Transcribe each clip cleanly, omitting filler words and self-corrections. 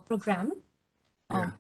program. Yeah.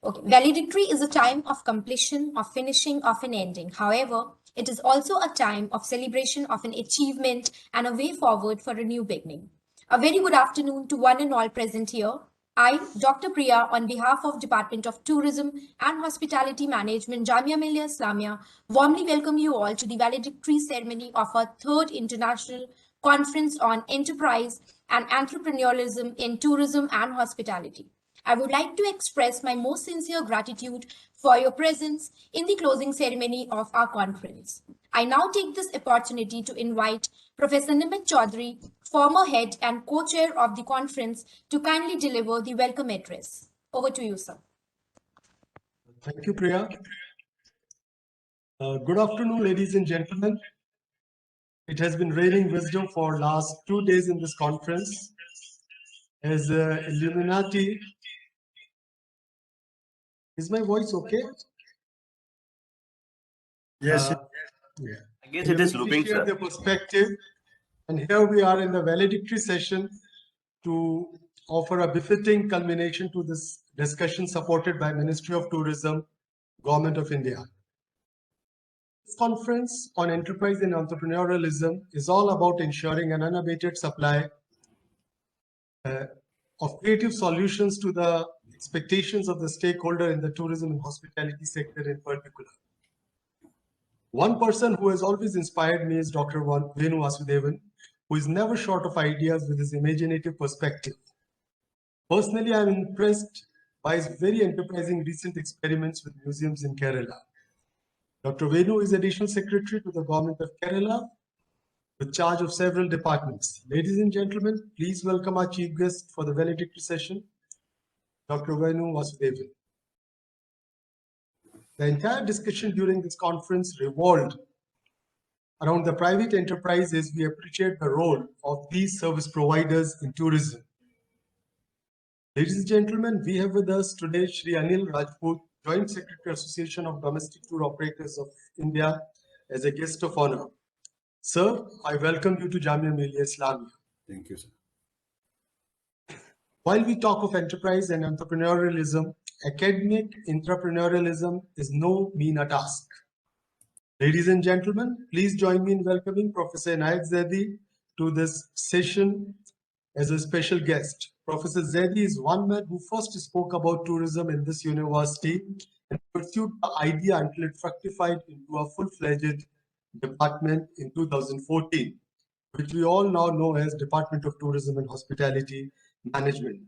Okay. Valedictory is a time of completion, of finishing, of an ending. However, it is also a time of celebration of an achievement and a way forward for a new beginning. A very good afternoon to one and all present here. I, Dr. Priya, on behalf of Department of Tourism and Hospitality Management, Jamia Millia, Islamia, warmly welcome you all to the valedictory ceremony of our third international conference on enterprise and entrepreneurialism in tourism and hospitality. I would like to express my most sincere gratitude for your presence in the closing ceremony of our conference. I now take this opportunity to invite Professor Nimit Chaudhary, former head and co-chair of the conference, to kindly deliver the welcome address. Over to you, sir. Thank you, Priya. Good afternoon, ladies and gentlemen. It has been raining wisdom for last 2 days in this conference. As Illuminati, is my voice okay? Yes. Yeah. I guess it is looping, share sir. their perspective, and here we are in the valedictory session to offer a befitting culmination to this discussion supported by Ministry of Tourism, Government of India. This conference on enterprise and entrepreneurialism is all about ensuring an unabated supply of creative solutions to the expectations of the stakeholder in the tourism and hospitality sector in particular. One person who has always inspired me is Dr. Venu Vasudevan, who is never short of ideas with his imaginative perspective. Personally, I am impressed by his very enterprising recent experiments with museums in Kerala. Dr. Venu is Additional Secretary to the Government of Kerala with charge of several departments. Ladies and gentlemen, please welcome our chief guest for the valedictory session, Dr. Venu Vasudevan. The entire discussion during this conference revolved around the private enterprises. We appreciate the role of these service providers in tourism. Ladies and gentlemen, we have with us today Shri Anil Rajput, Joint Secretary Association of Domestic Tour Operators of India, as a guest of honor. Sir, I welcome you to Jamia Millia, Islamia. Thank you, sir. While we talk of enterprise and entrepreneurialism, academic entrepreneurialism is no mean a task. Ladies and gentlemen, please join me in welcoming Professor Inayat Zaidi to this session as a special guest. Professor Zaidi is one man who first spoke about tourism in this university and pursued the idea until it fructified into a full-fledged department in 2014, which we all now know as Department of Tourism and Hospitality Management.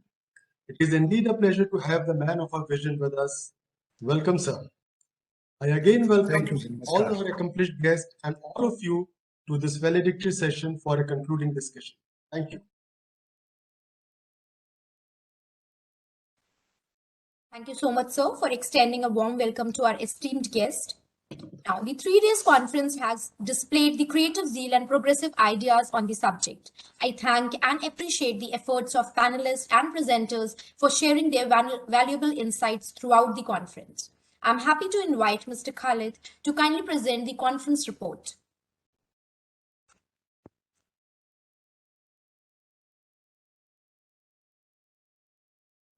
It is indeed a pleasure to have the man of our vision with us. Welcome, sir. I again welcome all our accomplished guests and all of you to this valedictory session for a concluding discussion. Thank you. Thank you so much, sir, for extending a warm welcome to our esteemed guest. Now, the 3 days conference has displayed the creative zeal and progressive ideas on the subject. I thank and appreciate the efforts of panelists and presenters for sharing their valuable insights throughout the conference. I'm happy to invite Mr. Khalid to kindly present the conference report.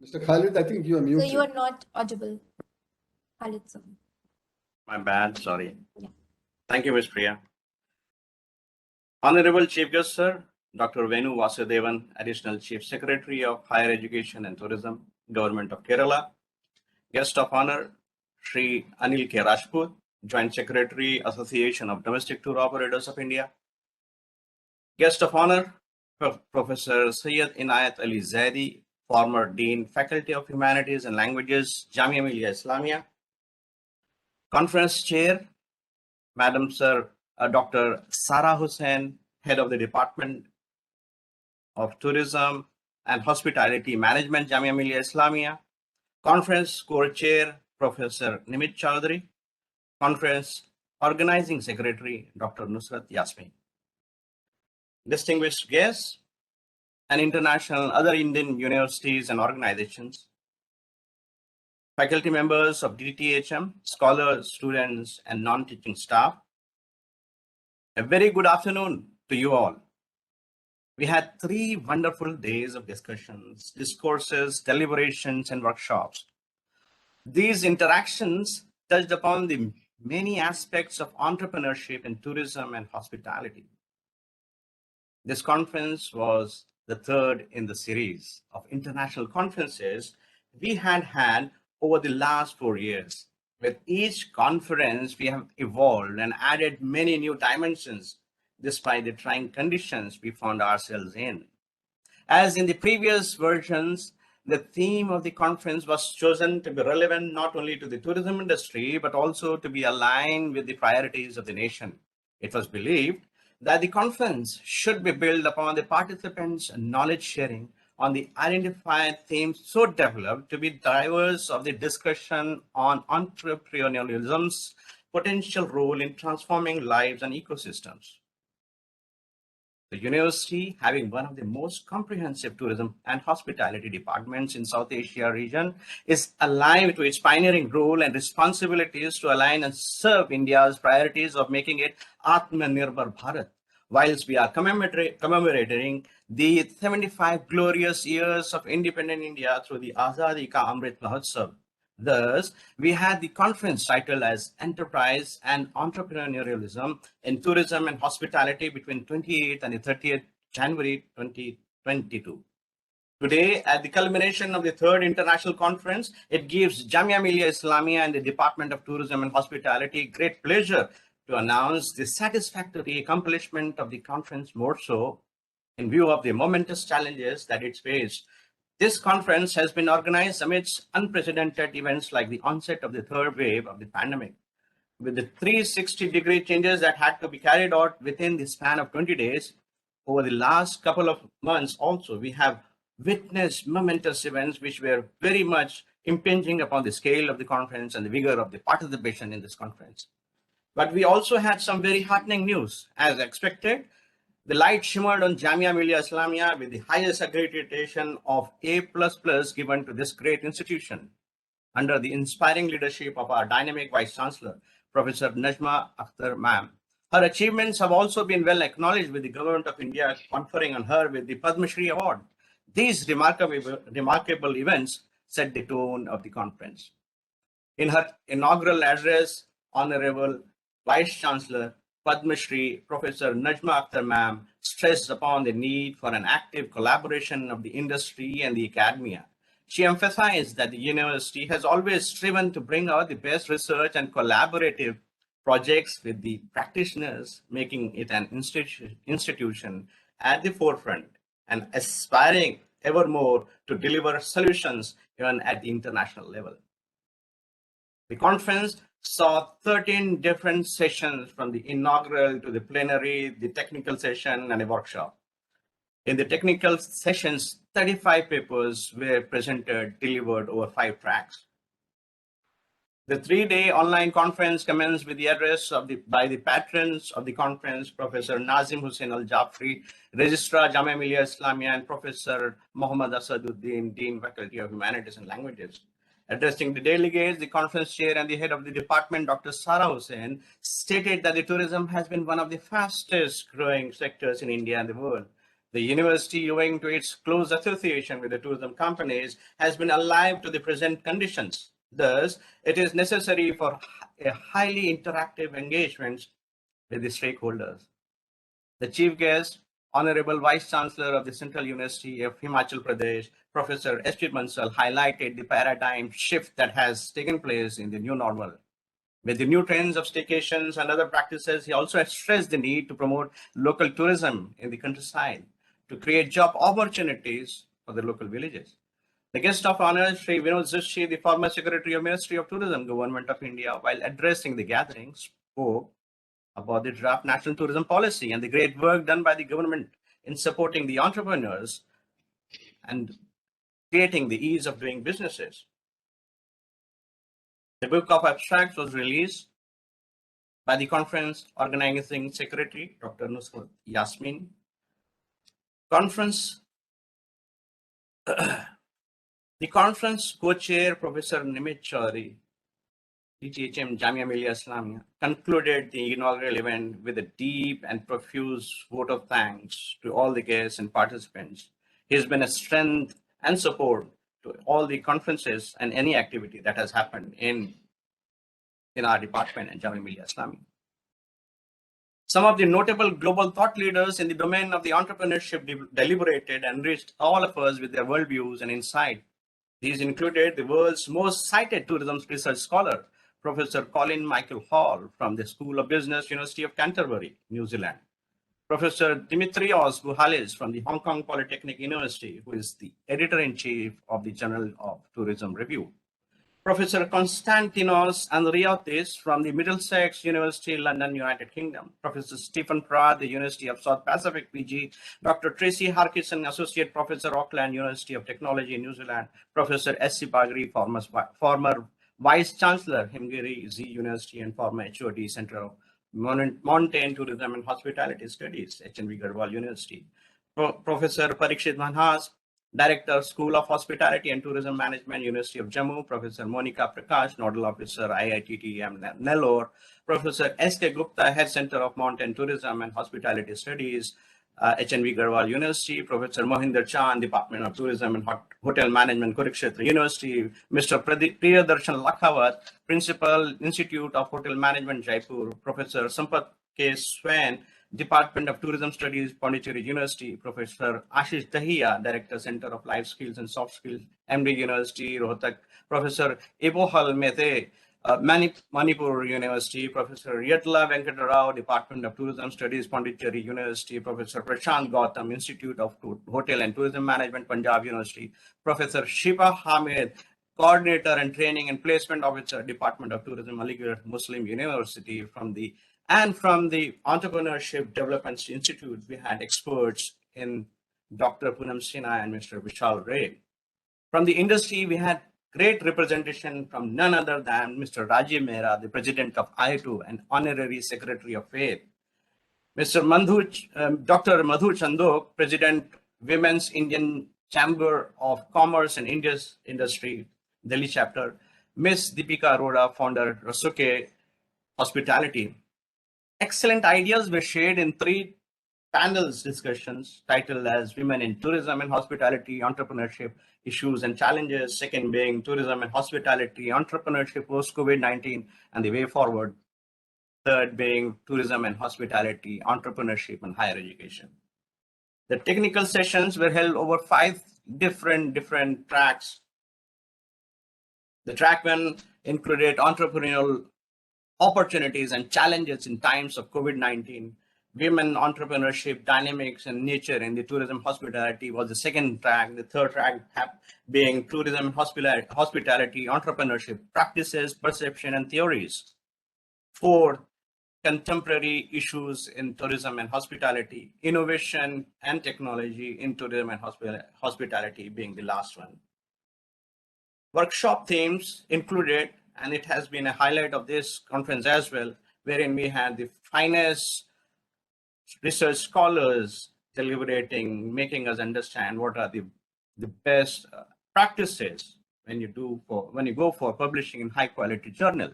Mr. Khalid, I think you are muted. So you are not audible, Khalid, sir. My bad, sorry. Yeah. Thank you, Ms. Priya. Honorable Chief Guest, Sir, Dr. Venu Vasudevan, Additional Chief Secretary of Higher Education and Tourism, Government of Kerala. Guest of Honor, Shri Anil K. Rajput, Joint Secretary, Association of Domestic Tour Operators of India. Guest of Honor, Professor Syed Inayat Ali Zaidi, former Dean, Faculty of Humanities and Languages, Jamia Millia, Islamia. Conference Chair, Madam Sir, Dr. Sara Hussain, Head of the Department of Tourism and Hospitality Management, Jamia Millia, Islamia. Conference Co-Chair, Professor Nimit Chaudhary. Conference Organizing Secretary, Dr. Nusrat Yasmin. Distinguished guests and international other Indian universities and organizations, faculty members of DTHM, scholars, students, and non-teaching staff. A very good afternoon to you all. We had 3 wonderful days of discussions, discourses, deliberations, and workshops. These interactions touched upon the many aspects of entrepreneurship in tourism and hospitality. This conference was the third in the series of international conferences we had over the last 4 years. With each conference, we have evolved and added many new dimensions despite the trying conditions we found ourselves in. As in the previous versions, the theme of the conference was chosen to be relevant not only to the tourism industry, but also to be aligned with the priorities of the nation. It was believed that the conference should be built upon the participants' knowledge sharing on the identified themes so developed to be drivers of the discussion on entrepreneurialism's potential role in transforming lives and ecosystems. The university, having one of the most comprehensive tourism and hospitality departments in South Asia region, is alive to its pioneering role and responsibilities to align and serve India's priorities of making it Atmanirbhar Bharat. Whilst we are commemorating the 75 glorious years of independent India through the Azadi Ka Amrit Mahotsav, thus, we had the conference titled as Enterprise and Entrepreneurialism in Tourism and Hospitality between 28th and the 30th January 2022. Today, at the culmination of the third international conference, it gives Jamia Millia Islamia and the Department of Tourism and Hospitality great pleasure to announce the satisfactory accomplishment of the conference, more so in view of the momentous challenges that it's faced. This conference has been organized amidst unprecedented events like the onset of the third wave of the pandemic. With the 360-degree changes that had to be carried out within the span of 20 days, over the last couple of months also, we have witnessed momentous events which were very much impinging upon the scale of the conference and the vigor of the participation in this conference. But we also had some very heartening news. As expected, the light shimmered on Jamia Millia Islamia with the highest accreditation of A++ given to this great institution under the inspiring leadership of our dynamic Vice Chancellor, Professor Najma Akhtar Ma'am. Her achievements have also been well acknowledged with the Government of India conferring on her with the Padma Shri Award. These remarkable events set the tone of the conference. In her inaugural address, Honorable Vice Chancellor Padma Shri Professor Najma Akhtar Ma'am stressed upon the need for an active collaboration of the industry and the academia. She emphasized that the university has always striven to bring out the best research and collaborative projects with the practitioners, making it an institution at the forefront and aspiring ever more to deliver solutions even at the international level. The conference saw 13 different sessions from the inaugural to the plenary, the technical session, and a workshop. In the technical sessions, 35 papers were presented, delivered over 5 tracks. The 3-day online conference commenced with the address by the patrons of the conference, Professor Nazim Hussain Al-Jafri, Registrar Jamia Millia Islamia, and Professor Muhammad Asaduddin, Dean, Faculty of Humanities and Languages. Addressing the delegates, the conference chair and the head of the department, Dr. Sara Hussain, stated that the tourism has been one of the fastest growing sectors in India and the world. The university, owing to its close association with the tourism companies, has been alive to the present conditions. Thus, it is necessary for a highly interactive engagement with the stakeholders. The chief guest, Honorable Vice Chancellor of the Central University of Himachal Pradesh, Professor S.P. Bansal, highlighted the paradigm shift that has taken place in the new normal. With the new trends of staycations and other practices, he also stressed the need to promote local tourism in the countryside to create job opportunities for the local villages. The guest of honor, Sri Vinod Joshi, the former Secretary of Ministry of Tourism, Government of India, while addressing the gathering, spoke about the draft national tourism policy and the great work done by the government in supporting the entrepreneurs and creating the ease of doing businesses. The book of abstracts was released by the conference organizing secretary, Dr. Nusrat Yasmin. The conference co-chair, Professor Nimit Chaudhary, DTHM Jamia Millia Islamia, concluded the inaugural event with a deep and profuse vote of thanks to all the guests and participants. He has been a strength and support to all the conferences and any activity that has happened in our department in Jamia Millia Islamia. Some of the notable global thought leaders in the domain of the entrepreneurship deliberated and enriched all of us with their worldviews and insight. These included the world's most cited tourism research scholar, Professor Colin Michael Hall from the School of Business, University of Canterbury, New Zealand. Professor Dimitrios Bouhalis from the Hong Kong Polytechnic University, who is the editor-in-chief of the Journal of Tourism Review. Professor Konstantinos Andriotis from the Middlesex University, London, United Kingdom. Professor Stephen Pratt, the University of South Pacific, Fiji. Dr. Tracy Harkison, Associate Professor, Auckland University of Technology, New Zealand. Professor S.C. Bagri, former Vice Chancellor, Himgiri Z University and former HOD, Center of Mountain Tourism and Hospitality Studies, HNV Garhwal University. Professor Parikshit Manhas, Director, School of Hospitality and Tourism Management, University of Jammu. Professor Monica Prakash, Nodal Officer, IITTM Nellore. Professor S.K. Gupta, Head Center of Mountain Tourism and Hospitality Studies, HNV Garhwal University. Professor Mohinder Chand, Department of Tourism and Hotel Management, Kurukshetra University. Mr. Priyadarshan Lakhawat, Principal, Institute of Hotel Management, Jaipur. Professor Sampath K. Swain, Department of Tourism Studies, Pondicherry University. Professor Ashish Dahiya, Director, Center of Life Skills and Soft Skills, MD University, Rohtak. Professor Ibohal Mehte, Manipur University. Professor Yatla Venkatarao, Department of Tourism Studies, Pondicherry University. Professor Prashant Gautam, Institute of Hotel and Tourism Management, Punjab University. Professor Shiba Hamid, Coordinator and Training and Placement Officer, Department of Tourism, Aligarh Muslim University. From the Entrepreneurship Development Institute, we had experts in Dr. Poonam Sinha and Mr. Vishal Ray. From the industry, we had great representation from none other than Mr. Rajiv Mehra, the President of IITU and Honorary Secretary of Faith. Mr. Dr. Madhu Chandok, President, Women's Indian Chamber of Commerce and Industry, Delhi chapter. Ms. Deepika Arora, founder, Rasuke Hospitality. Excellent ideas were shared in 3 panels discussions titled as Women in Tourism and Hospitality, Entrepreneurship, Issues and Challenges. Second being Tourism and Hospitality, Entrepreneurship post-COVID-19 and the Way Forward. Third being Tourism and Hospitality, Entrepreneurship and Higher Education. The technical sessions were held over 5 different tracks. The track 1 included entrepreneurial opportunities and challenges in times of COVID-19. Women entrepreneurship, dynamics and nature in the tourism hospitality was the second track. The third track being tourism hospitality, entrepreneurship, practices, perception and theories. Fourth, contemporary issues in tourism and hospitality, innovation and technology in tourism and hospitality being the last one. Workshop themes included, and it has been a highlight of this conference as well, wherein we had the finest research scholars deliberating, making us understand what are the best practices when you go for publishing in high quality journal.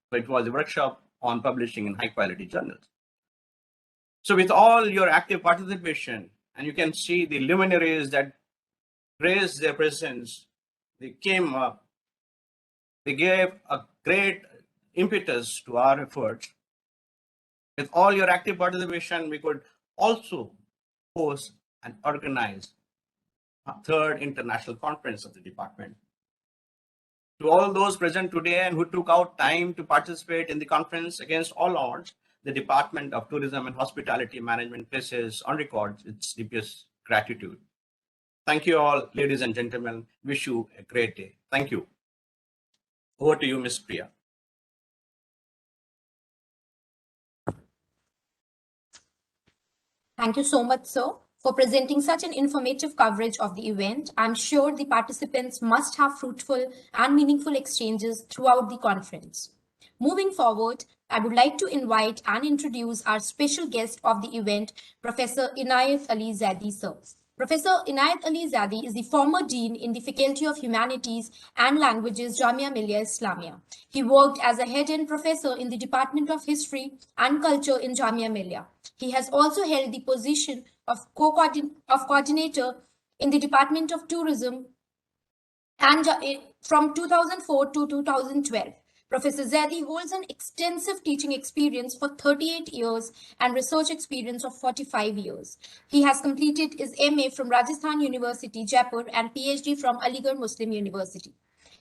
So it was a workshop on publishing in high quality journals. So with all your active participation, and you can see the luminaries that raised their presence, they came up, they gave a great impetus to our efforts. With all your active participation, we could also host and organize a 3rd international conference of the department. To all those present today and who took out time to participate in the conference, against all odds, the Department of Tourism and Hospitality Management places on record its deepest gratitude. Thank you all, ladies and gentlemen. Wish you a great day. Thank you. Over to you, Ms. Priya. Thank you so much, sir, for presenting such an informative coverage of the event. I'm sure the participants must have fruitful and meaningful exchanges throughout the conference. Moving forward, I would like to invite and introduce our special guest of the event, Professor Inayat Ali Zaidi, sir. Professor Inayat Ali Zadi is the former dean in the Faculty of Humanities and Languages, Jamia Millia, Islamia. He worked as a head-end professor in the Department of History and Culture in Jamia Millia. He has also held the position of coordinator in the Department of Tourism and from 2004 to 2012. Professor Zadi holds an extensive teaching experience for 38 years and research experience of 45 years. He has completed his MA from Rajasthan University, Jaipur, and PhD from Aligarh Muslim University.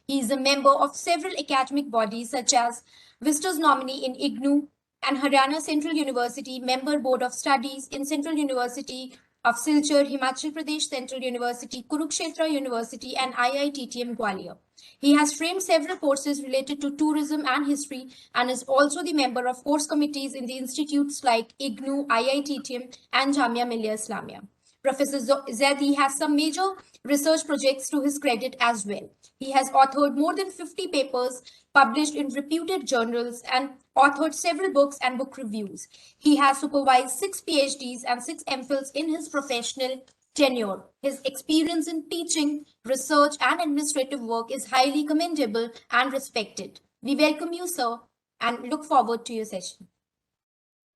He is a member of several academic bodies such as Visitors Nominee in IGNOU and Haryana Central University Member Board of Studies in Central University of Silchar, Himachal Pradesh Central University, Kurukshetra University, and IITTM Gwalior. He has framed several courses related to tourism and history and is also the member of course committees in the institutes like IGNOU, IITTM, and Jamia Millia Islamia. Professor Zadi has some major research projects to his credit as well. He has authored more than 50 papers published in reputed journals and authored several books and book reviews. He has supervised 6 PhDs and 6 MPhils in his professional tenure. His experience in teaching, research, and administrative work is highly commendable and respected. We welcome you, sir, and look forward to your session.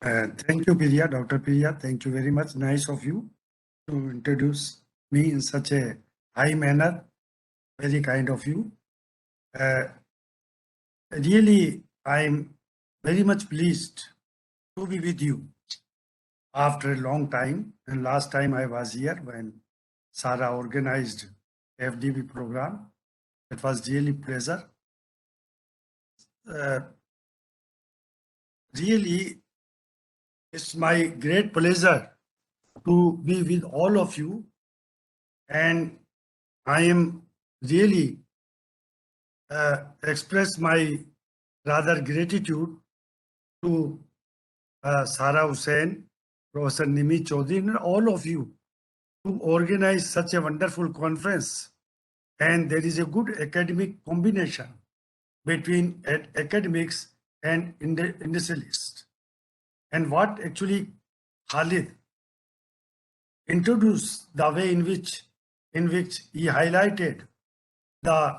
Thank you, Priya, Dr. Priya. Thank you very much. Nice of you to introduce me in such a high manner. Very kind of you. Really, I'm very much pleased to be with you after a long time. And last time I was here when Sarah organized FDB program. It was really pleasure. Really, it's my great pleasure to be with all of you, and I am really express my rather gratitude to Sarah Hussain, Professor Nimi Chaudhary, and all of you to organize such a wonderful conference. And there is a good academic combination between academics and industrialists. And what actually Khalid introduced, the way in which he highlighted the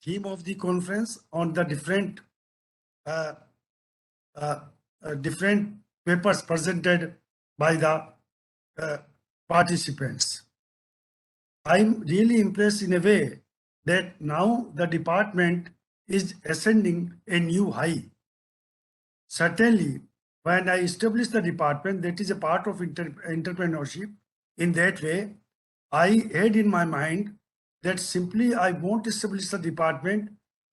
theme of the conference on the different different papers presented by the participants. I'm really impressed in a way that now the department is ascending a new high. Certainly, when I established the department, that is a part of entrepreneurship. In that way, I had in my mind that simply I won't establish the department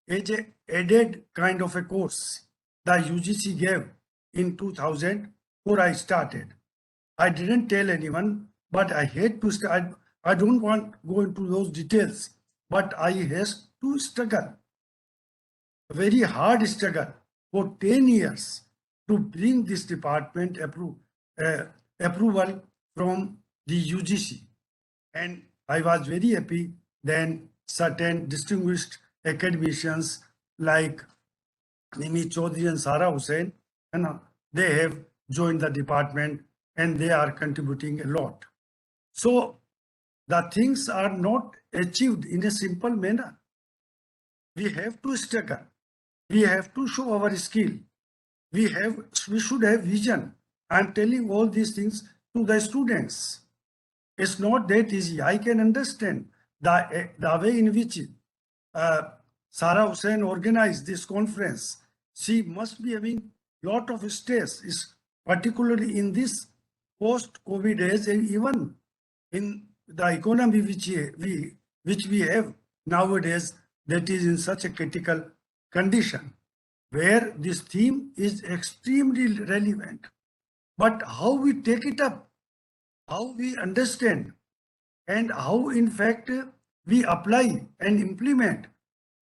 as an added kind of a course the UGC gave in 2000 before I started. I didn't tell anyone, but I had to start. I don't want to go into those details, but I had to struggle, a very hard struggle for 10 years to bring this department approval from the UGC. And I was very happy then certain distinguished academicians like Nimi Chaudhary and Sarah Hussain, and they have joined the department and they are contributing a lot. So the things are not achieved in a simple manner. We have to struggle. We have to show our skill. We should have vision. I'm telling all these things to the students. It's not that easy. I can understand the way in which Sarah Hussain organized this conference. She must be having a lot of stress, particularly in this post-COVID days, and even in the economy which we have nowadays, that is in such a critical condition, where this theme is extremely relevant. But how we take it up, how we understand, and how in fact we apply and implement,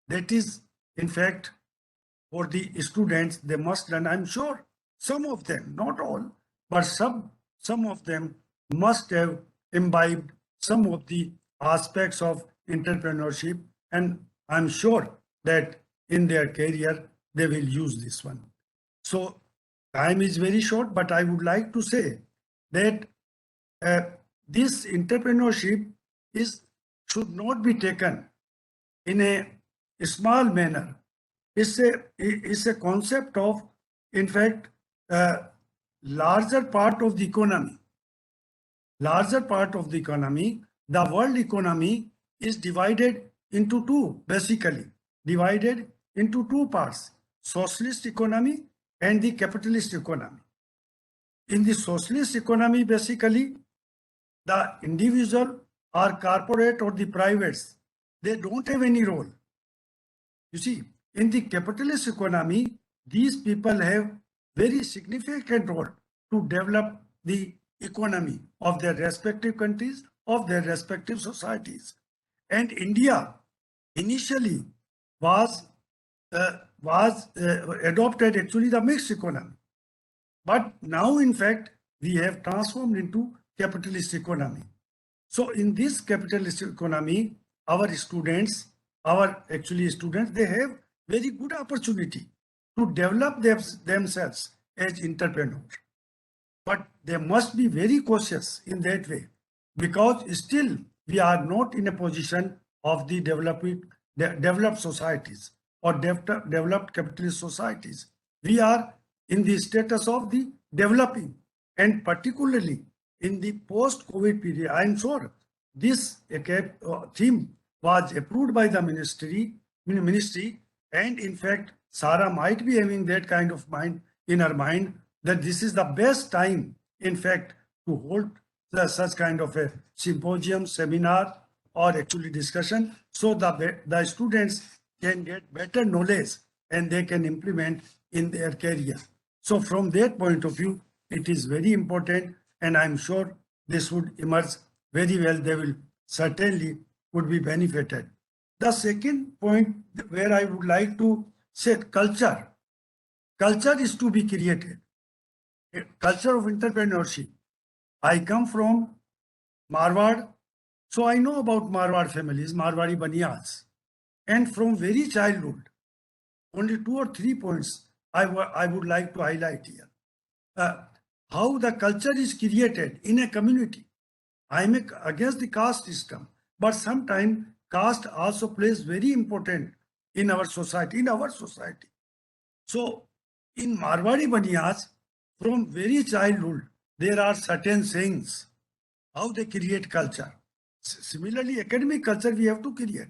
that is in fact for the students, they must learn. I'm sure some of them, not all, but some of them must have imbibed some of the aspects of entrepreneurship, and I'm sure that in their career they will use this one. So time is very short, but I would like to say that this entrepreneurship should not be taken in a small manner. It's a concept of, in fact, larger part of the economy. Larger part of the economy, the world economy is divided into two, basically divided into two parts: socialist economy and the capitalist economy. In the socialist economy, basically, the individual or corporate or the privates, they don't have any role. You see, in the capitalist economy, these people have very significant role to develop the economy of their respective countries, of their respective societies. And India initially was adopted actually the mixed economy. But now, in fact, we have transformed into capitalist economy. So in this capitalist economy, our students, they have very good opportunity to develop themselves as entrepreneurs. But they must be very cautious in that way, because still we are not in a position of the developed societies or developed capitalist societies. We are in the status of the developing, and particularly in the post-COVID period. I am sure this theme was approved by the ministry, and in fact, Sarah might be having that kind of mind in her mind that this is the best time, in fact, to hold such kind of a symposium, seminar, or actually discussion, so that the students can get better knowledge and they can implement in their career. So from that point of view, it is very important, and I'm sure this would emerge very well. They will certainly would be benefited. The second point where I would like to say culture. Culture is to be created. A culture of entrepreneurship. I come from Marwar, so I know about Marwar families, Marwari Baniyas. And from very childhood, only 2 or 3 points I would like to highlight here. How the culture is created in a community. I am against the caste system, but sometimes caste also plays very important in our society, So in Marwari Baniyas, from very childhood, there are certain things, how they create culture. Similarly, academic culture we have to create.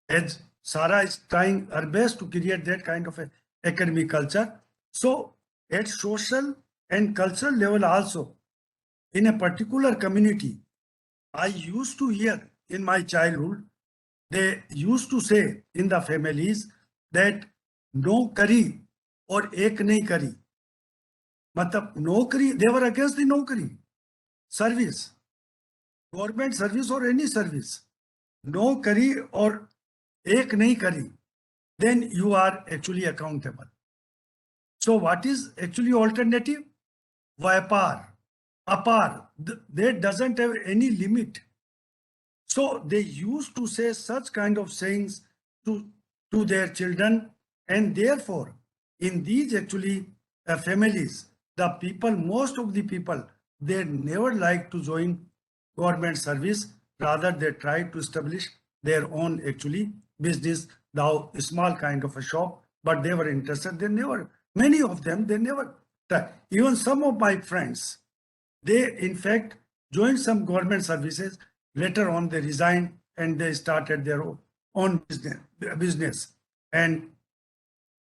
As Sarah is trying her best to create that kind of a academic culture. So at social and cultural level also, in a particular community, I used to hear in my childhood, they used to say in the families that no kari or ek nahi kari. Matlab nokari, they were against the nokari, service, government service or any service. No kari or ek nahi kari, then you are actually accountable. So what is actually alternative? Vyapar, apar, that doesn't have any limit. So they used to say such kind of sayings to their children, and therefore in these actually families, the people, most of the people, they never like to join government service. Rather, they try to establish their own actually business, now a small kind of a shop, but they were interested. They never, many of them, they never tried. Even some of my friends, they in fact joined some government services. Later on, they resigned and they started their own business. And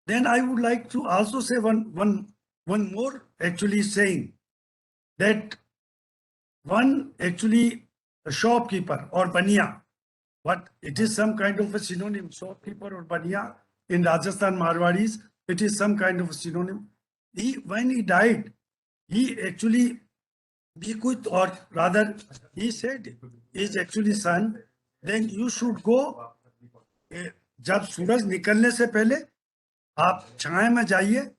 then I would like to also say one more actually saying that one actually a shopkeeper or baniya, but it is some kind of a synonym, shopkeeper or baniya in Rajasthan Marwadis, it is some kind of a synonym. When he died, he actually, or rather he said his actually son, then you should go, जब सूरज निकलने से पहले आप छाया में जाइए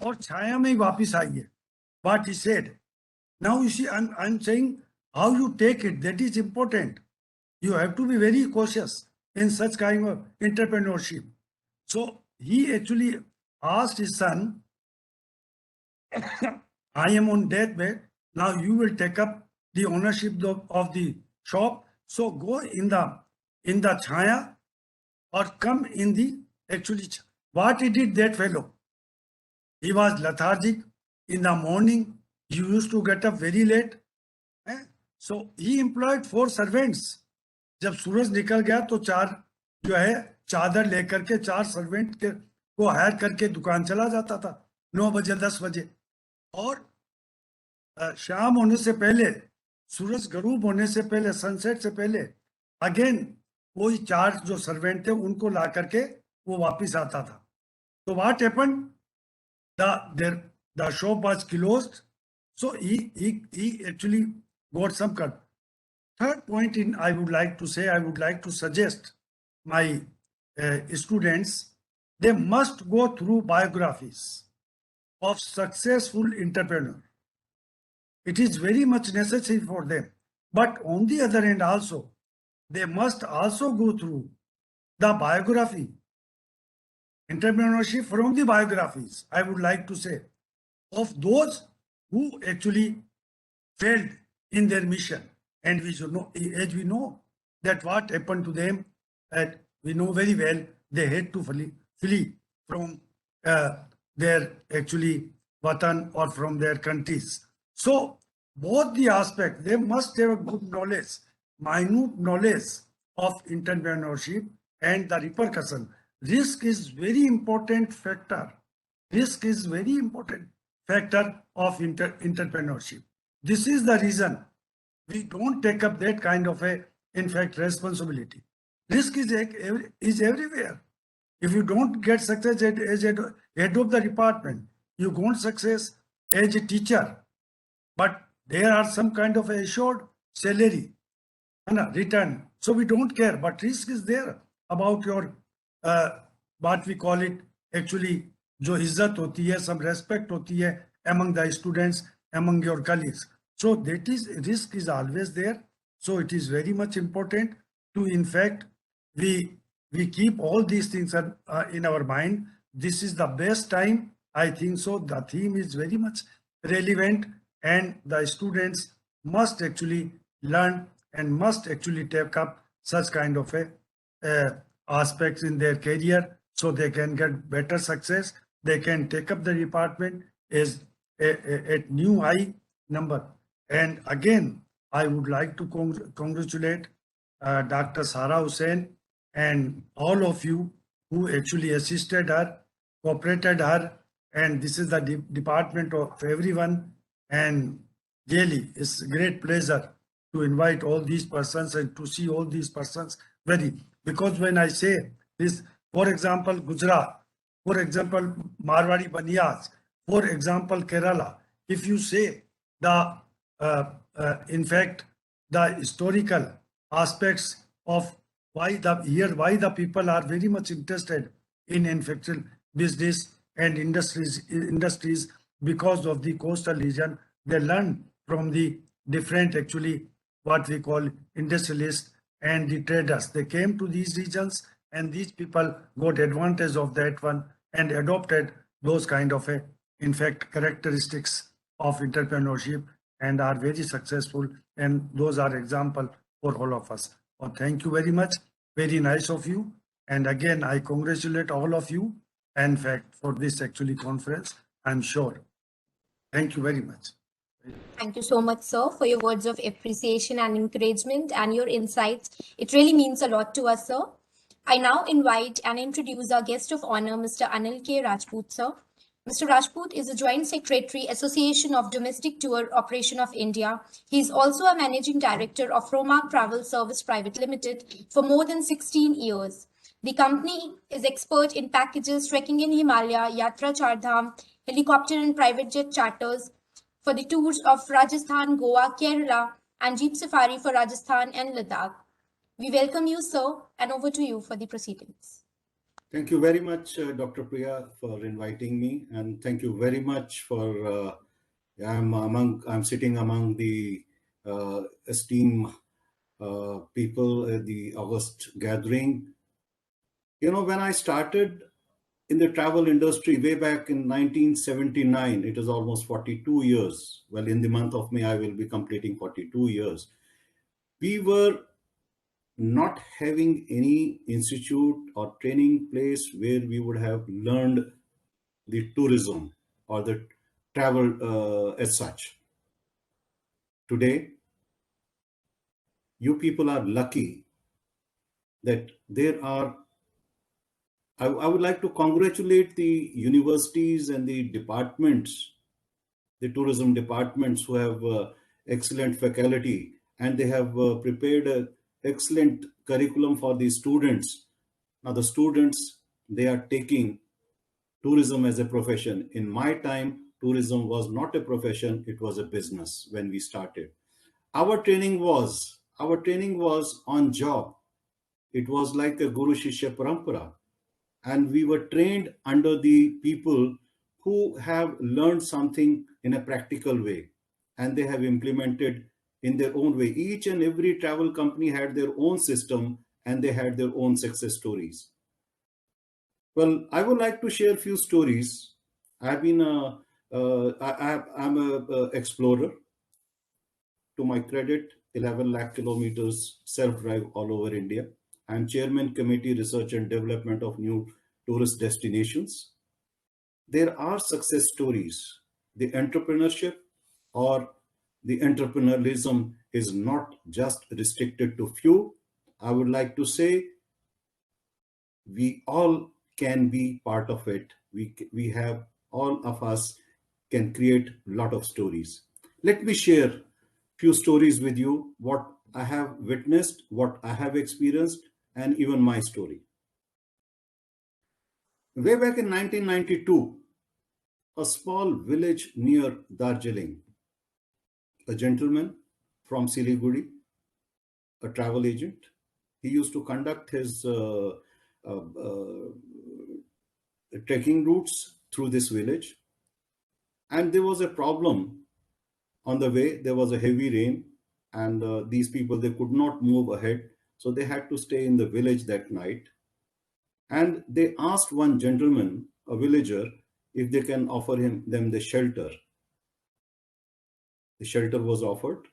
और छाया में ही वापस आइए. What he said. Now you see, I'm saying how you take it, that is important. You have to be very cautious in such kind of entrepreneurship. So he actually asked his son, I am on deathbed, now you will take up the ownership of the shop. So go in the chaya or come in the actually. What he did, that fellow? He was lethargic in the morning. He used to get up very late. So he employed 4 servants. जब सूरज निकल गया तो 4 जो है चादर लेकर के 4 servant के को हायर करके दुकान चला जाता था 9 बजे 10 बजे और शाम होने से पहले सूरज गरूब होने से पहले सनसेट से पहले अगेन कोई 4 जो सर्वेंट थे उनको ला करके वो वापस आता था. तो what happened, the shop was closed, so he actually got some cut. Third point I would like to suggest my students, they must go through biographies of successful entrepreneur. It is very much necessary for them. But on the other hand also, they must also go through the biography, entrepreneurship from the biographies, I would like to say, of those who actually failed in their mission. And we should know, as we know, that what happened to them, that we know very well, they had to flee from their actually watan or from their countries. So both the aspects, they must have a good knowledge, minute knowledge of entrepreneurship and the repercussion. Risk is very important factor. Risk is very important factor of entrepreneurship. This is the reason we don't take up that kind of a, in fact, responsibility. Risk is everywhere. If you don't get success as head of the department, you won't success as a teacher. But there are some kind of assured salary and return. So we don't care, but risk is there about your, what we call it, actually, जो इज्जत होती है, some respect होती है among the students, among your colleagues. So that is, risk is always there. So it is very much important to, in fact, we keep all these things in our mind. This is the best time, I think so. The theme is very much relevant and the students must actually learn and must actually take up such kind of a aspects in their career so they can get better success. They can take up the department as a new high number. And again, I would like to congratulate Dr. Sara Hussain and all of you who actually assisted her, cooperated her, and this is the department of everyone. And really, it's a great pleasure to invite all these persons and to see all these persons because when I say this, for example, Gujarat, for example, Marwari Baniyas, for example, Kerala, if you say the, in fact, the historical aspects of why the people are very much interested in manufacturing business and industries because of the coastal region, they learn from the different actually what we call industrialists and the traders. They came to these regions and these people got advantage of that one and adopted those kind of in fact characteristics of entrepreneurship and are very successful, and those are example for all of us. Well, thank you very much. Very nice of you. And again, I congratulate all of you, in fact, for this actually conference, I'm sure. Thank you very much. Thank you so much, sir, for your words of appreciation and encouragement and your insights. It really means a lot to us, sir. I now invite and introduce our guest of honor, Mr. Anil K. Rajput, sir. Mr. Rajput is the Joint Secretary, Association of Domestic Tour Operation of India. He is also a Managing Director of Romark Travel Service Private Limited for more than 16 years. The company is expert in packages, trekking in Himalaya, Yatra Chardham, helicopter and private jet charters for the tours of Rajasthan, Goa, Kerala, and Jeep Safari for Rajasthan and Ladakh. We welcome you, sir, and over to you for the proceedings. Thank you very much, Dr. Priya, for inviting me, and thank you very much for. I'm sitting among the esteemed people at the August gathering. You know, when I started in the travel industry way back in 1979. It is almost 42 years. Well, in the month of May, I will be completing 42 years. We were not having any institute or training place where we would have learned the tourism or the travel as such. Today, you people are lucky that there are. I would like to congratulate the universities and the departments, the tourism departments, who have excellent faculty, and they have prepared an excellent curriculum for the students. Now the students, they are taking tourism as a profession. In my time, tourism was not a profession, it was a business when we started. Our training was on job. It was like a Guru Shishya Parampara. And we were trained under the people who have learned something in a practical way, and they have implemented in their own way. Each and every travel company had their own system, and they had their own success stories. Well, I would like to share a few stories. I've been I'm a explorer. To my credit, 11 lakh kilometers self-drive all over India. I'm chairman committee research and development of new tourist destinations. There are success stories. The entrepreneurship or the entrepreneurialism is not just restricted to few. I would like to say we all can be part of it. We have, all of us can create a lot of stories. Let me share few stories with you, what I have witnessed, what I have experienced, and even my story. Way back in 1992, a small village near Darjeeling, a gentleman from Siliguri, a travel agent, he used to conduct his trekking routes through this village. And there was a problem on the way. There was a heavy rain, and these people, they could not move ahead. So they had to stay in the village that night. And they asked one gentleman, a villager, if they can offer them the shelter. The shelter was offered.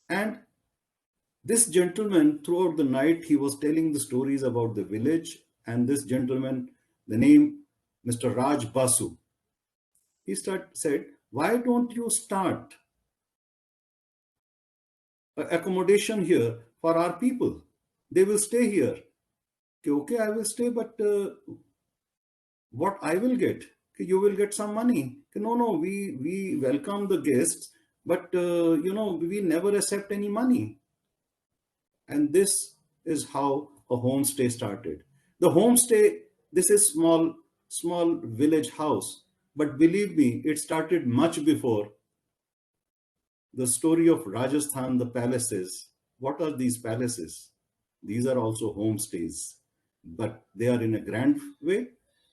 And this gentleman, throughout the night, he was telling the stories about the village. And this gentleman, the name Mr. Raj Basu, he said, why don't you start accommodation here for our people? They will stay here. Okay, I will stay, but what I will get? You will get some money. No, we welcome the guests, but we never accept any money. And this is how a homestay started. The homestay, this is small village house, but believe me, it started much before. The story of Rajasthan, the palaces. What are these palaces? These are also homestays, but they are in a grand way.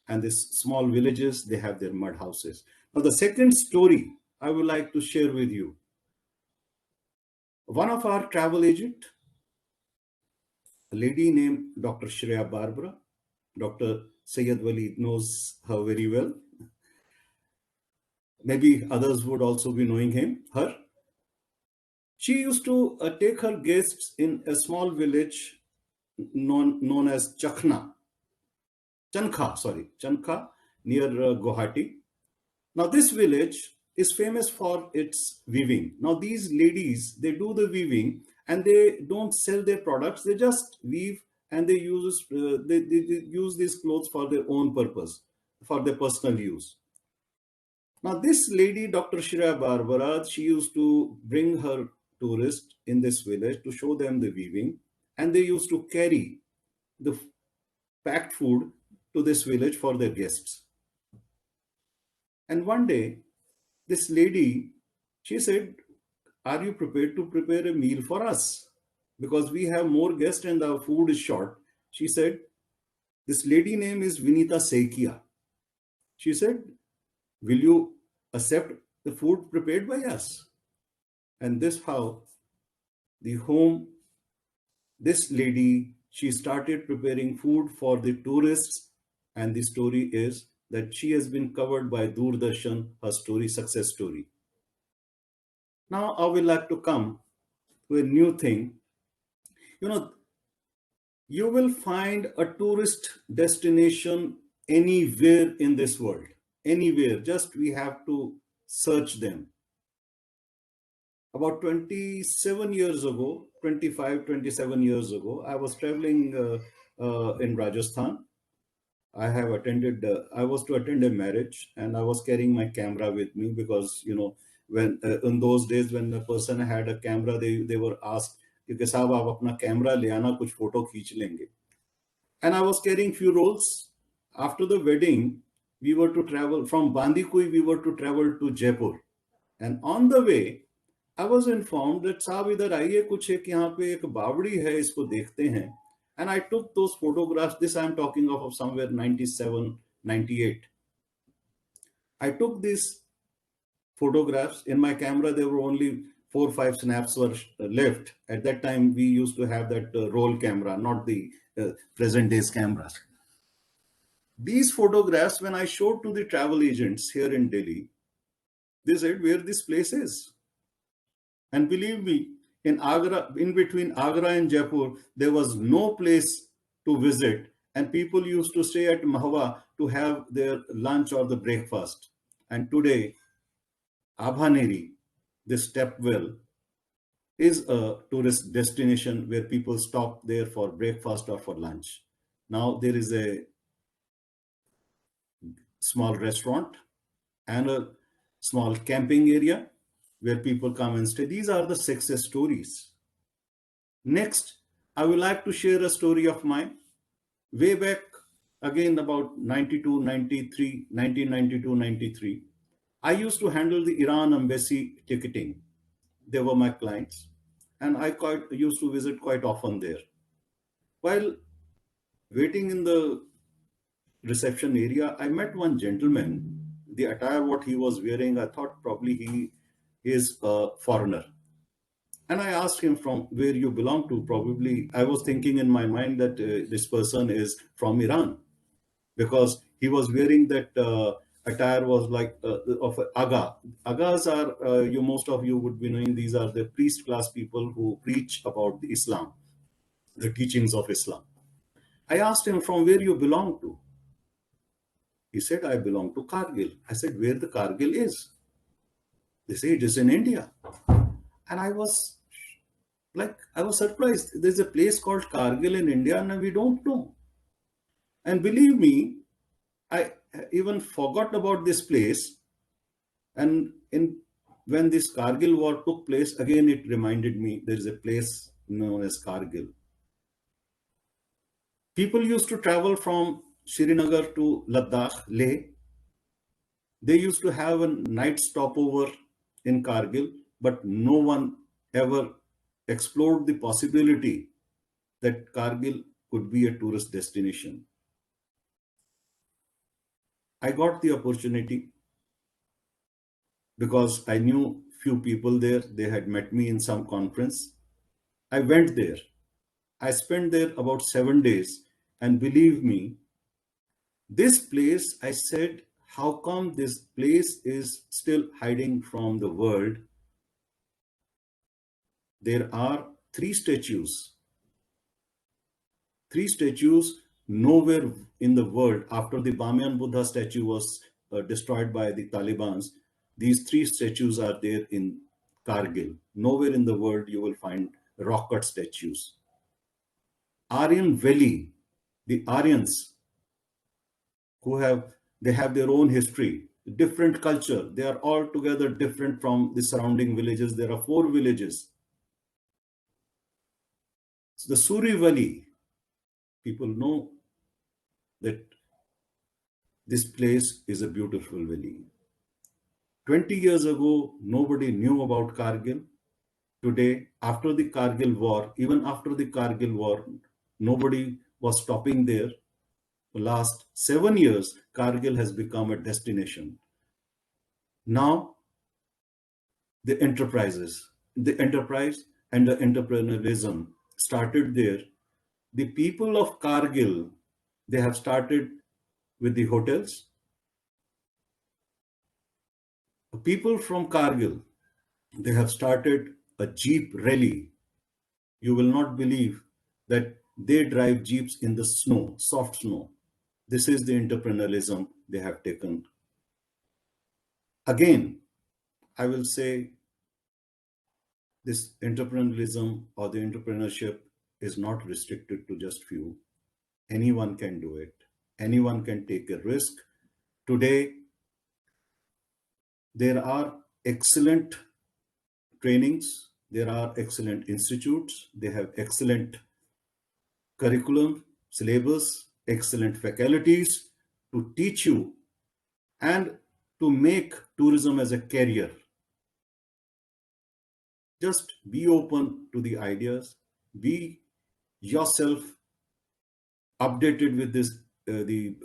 And these small villages, they have their mud houses. Now, the second story I would like to share with you. One of our travel agent, a lady named Dr. Shreya Barbara. Dr. Sayyid Wali knows her very well. Maybe others would also be knowing her. She used to take her guests in a small village known as Chankha, near Guwahati. Now this village is famous for its weaving. Now these ladies, they do the weaving and they don't sell their products. They just weave and they use these clothes for their own purpose, for their personal use. Now this lady, Dr. Shreya Barbara, she used to bring her tourists in this village to show them the weaving, and they used to carry the packed food to this village for their guests. And one day, this lady, she said, are you prepared to prepare a meal for us? Because we have more guests and our food is short. She said, this lady name is Vinita Saikia. She said, will you accept the food prepared by us? And this how this lady, she started preparing food for the tourists And the story is that she has been covered by Doordarshan, her story, success story. Now I would like to come to a new thing. You will find a tourist destination anywhere in this world, anywhere. Just we have to search them. About 27 years ago, 25, 27 years ago, I was traveling in Rajasthan. I was to attend a marriage, and I was carrying my camera with me because, when in those days when a person had a camera, they were asked, कि साहब आप अपना camera ले आना, कुछ photo खींच लेंगे. And I was carrying few rolls. After the wedding, we were to travel from Bandikui, we were to travel to Jaipur. And on the way, I was informed that साहब इधर आइए, कुछ एक यहाँ पे एक बावड़ी है, इसको देखते हैं. And I took those photographs. This I'm talking of somewhere 97, 98. I took these photographs. In my camera, there were only 4 or 5 snaps were left. At that time, we used to have that roll camera, not the present days cameras. These photographs, when I showed to the travel agents here in Delhi, they said where this place is. And believe me, in Agra, in between Agra and Jaipur, there was no place to visit, and people used to stay at Mahwa to have their lunch or the breakfast. And today, Abhaneri, this stepwell, is a tourist destination where people stop there for breakfast or for lunch. Now there is a small restaurant and a small camping area where people come and stay. These are the success stories. Next, I would like to share a story of mine. Way back, again about 92, 93, 1992, 93, I used to handle the Iran embassy ticketing. They were my clients, and I used to visit quite often there. While waiting in the reception area, I met one gentleman. The attire what he was wearing, I thought probably he is a foreigner. And I asked him from where you belong to. Probably I was thinking in my mind that this person is from Iran, because he was wearing that attire was like of aga. Agas are, most of you would be knowing, these are the priest class people who preach about the Islam, the teachings of Islam. I asked him from where you belong to. He said, I belong to Kargil. I said, where the Kargil is? They say it is in India. And I was surprised. There's a place called Kargil in India and we don't know. And believe me, I even forgot about this place. And when this Kargil war took place, again, it reminded me there is a place known as Kargil. People used to travel from Srinagar to Ladakh, Leh. They used to have a night stopover in Kargil, but no one ever explored the possibility that Kargil could be a tourist destination. I got the opportunity because I knew few people there. They had met me in some conference. I went there. I spent there about 7 days. And believe me, this place, I said, how come this place is still hiding from the world? There are 3 statues. 3 statues nowhere in the world. After the Bamiyan Buddha statue was destroyed by the Taliban, these 3 statues are there in Kargil. Nowhere in the world you will find rock-cut statues. Aryan Valley, the Aryans, they have their own history, different culture. They are altogether different from the surrounding villages. There are 4 villages. So the Suri Valley, people know that this place is a beautiful valley. 20 years ago, nobody knew about Kargil. Today, after the Kargil war, even after the Kargil war, nobody was stopping there. The last 7 years, Kargil has become a destination. Now, the enterprise and the entrepreneurialism started there. The people of Kargil, they have started with the hotels. People from Kargil, they have started a Jeep rally. You will not believe that they drive Jeeps in the snow, soft snow. This is the entrepreneurialism they have taken. Again, I will say this entrepreneurialism or the entrepreneurship is not restricted to just few. Anyone can do it. Anyone can take a risk. Today, there are excellent trainings, there are excellent institutes, they have excellent curriculum, syllabus, excellent faculties to teach you and to make tourism as a career. Just be open to the ideas, be yourself updated with this, the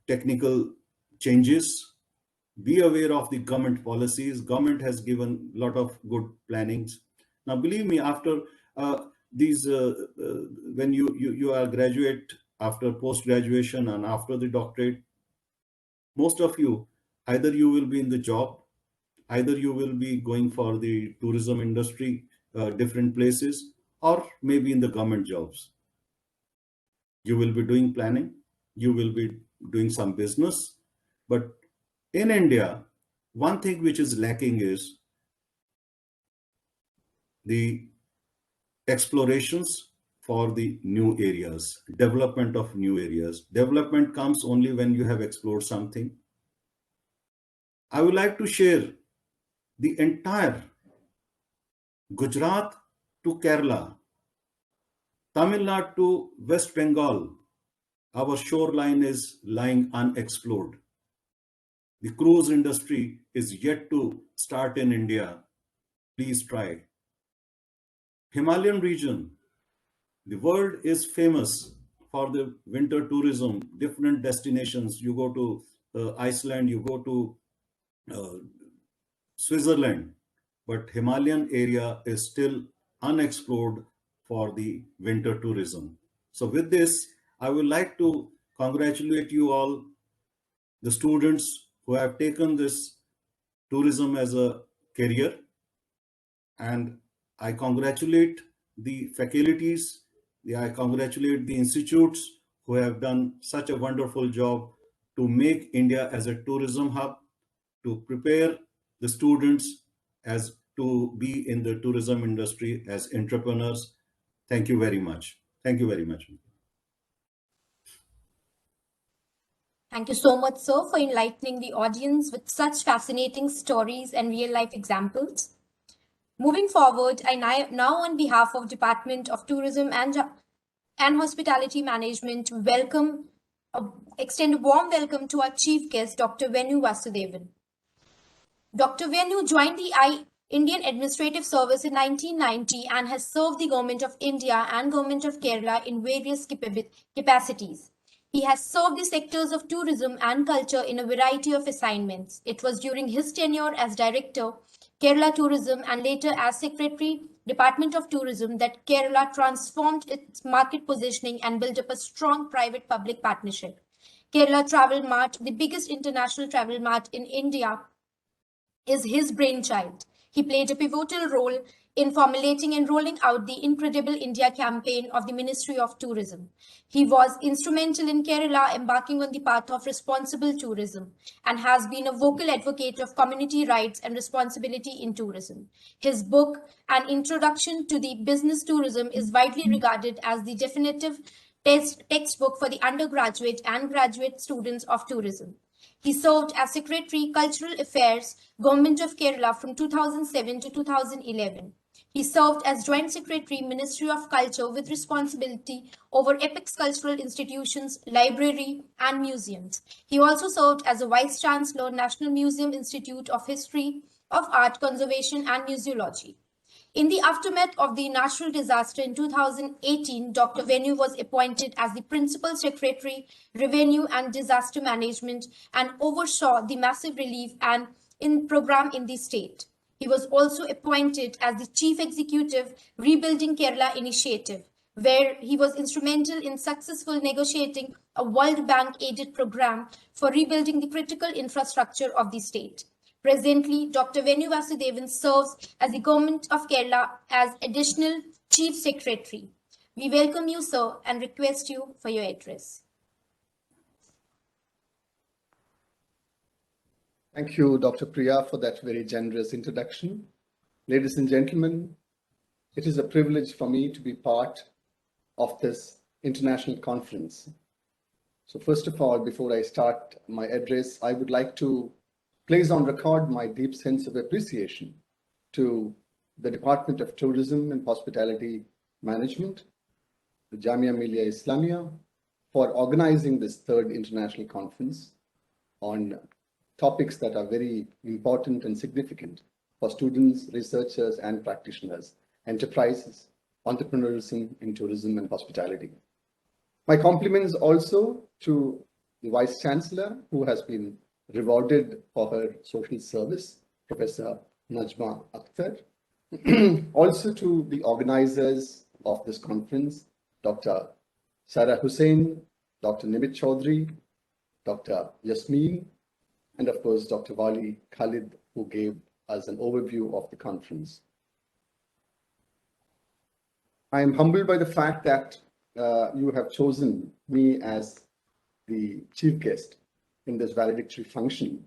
technical changes. Be aware of the government policies. Government has given a lot of good plannings. Now, believe me, after when you are graduate, after post-graduation and after the doctorate, most of you, either you will be in the job, either you will be going for the tourism industry, different places, or maybe in the government jobs. You will be doing planning, you will be doing some business. But in India, one thing which is lacking is the explorations for the new areas, development of new areas. Development comes only when you have explored something. I would like to share the entire Gujarat to Kerala, Tamil Nadu to West Bengal, our shoreline is lying unexplored. The cruise industry is yet to start in India. Please try. Himalayan region, the world is famous for the winter tourism, different destinations. You go to Iceland, you go to Switzerland, but Himalayan area is still unexplored for the winter tourism. So with this, I would like to congratulate you all, the students who have taken this tourism as a career, and I congratulate the faculties, I congratulate the institutes who have done such a wonderful job to make India as a tourism hub, to prepare the students as to be in the tourism industry as entrepreneurs. Thank you very much. Thank you very much. Thank you so much, sir, for enlightening the audience with such fascinating stories and real-life examples. Moving forward, I now on behalf of Department of Tourism and Hospitality Management, extend a warm welcome to our chief guest, Dr. Venu Vasudevan. Dr. Venu joined the Indian Administrative Service in 1990 and has served the Government of India and Government of Kerala in various capacities. He has served the sectors of tourism and culture in a variety of assignments. It was during his tenure as Director, Kerala Tourism, and later as Secretary, Department of Tourism, that Kerala transformed its market positioning and built up a strong private-public partnership. Kerala Travel Mart, the biggest international travel mart in India, is his brainchild. He played a pivotal role in formulating and rolling out the Incredible India campaign of the Ministry of Tourism. He was instrumental in Kerala embarking on the path of responsible tourism and has been a vocal advocate of community rights and responsibility in tourism. His book, An Introduction to the Business Tourism, is widely regarded as the definitive textbook for the undergraduate and graduate students of tourism. He served as Secretary, Cultural Affairs, Government of Kerala from 2007 to 2011. He served as Joint Secretary, Ministry of Culture, with responsibility over Apex cultural institutions, library, and museums. He also served as a Vice Chancellor, National Museum Institute of History, of Art, Conservation, and Museology. In the aftermath of the natural disaster in 2018, Dr. Venu was appointed as the Principal Secretary, Revenue and Disaster Management, and oversaw the massive relief and program in the state. He was also appointed as the Chief Executive, Rebuilding Kerala Initiative, where he was instrumental in successful negotiating a World Bank-aided program for rebuilding the critical infrastructure of the state. Presently, Dr. Venu Vasudevan serves as the Government of Kerala as Additional Chief Secretary. We welcome you, sir, and request you for your address. Thank you, Dr. Priya, for that very generous introduction. Ladies and gentlemen, it is a privilege for me to be part of this international conference. So first of all, before I start my address, I would like to place on record my deep sense of appreciation to the Department of Tourism and Hospitality Management, the Jamia Millia Islamia, for organizing this third international conference on topics that are very important and significant for students, researchers, and practitioners, enterprises, entrepreneurialism in tourism and hospitality. My compliments also to the Vice Chancellor, who has been rewarded for her social service, Professor Najma Akhtar. Also to the organizers of this conference, Dr. Sarah Hussain, Dr. Nimit Chaudhary, Dr. Yasmeen, and of course, Dr. Wali Khalid, who gave us an overview of the conference. I am humbled by the fact that you have chosen me as the chief guest in this valedictory function,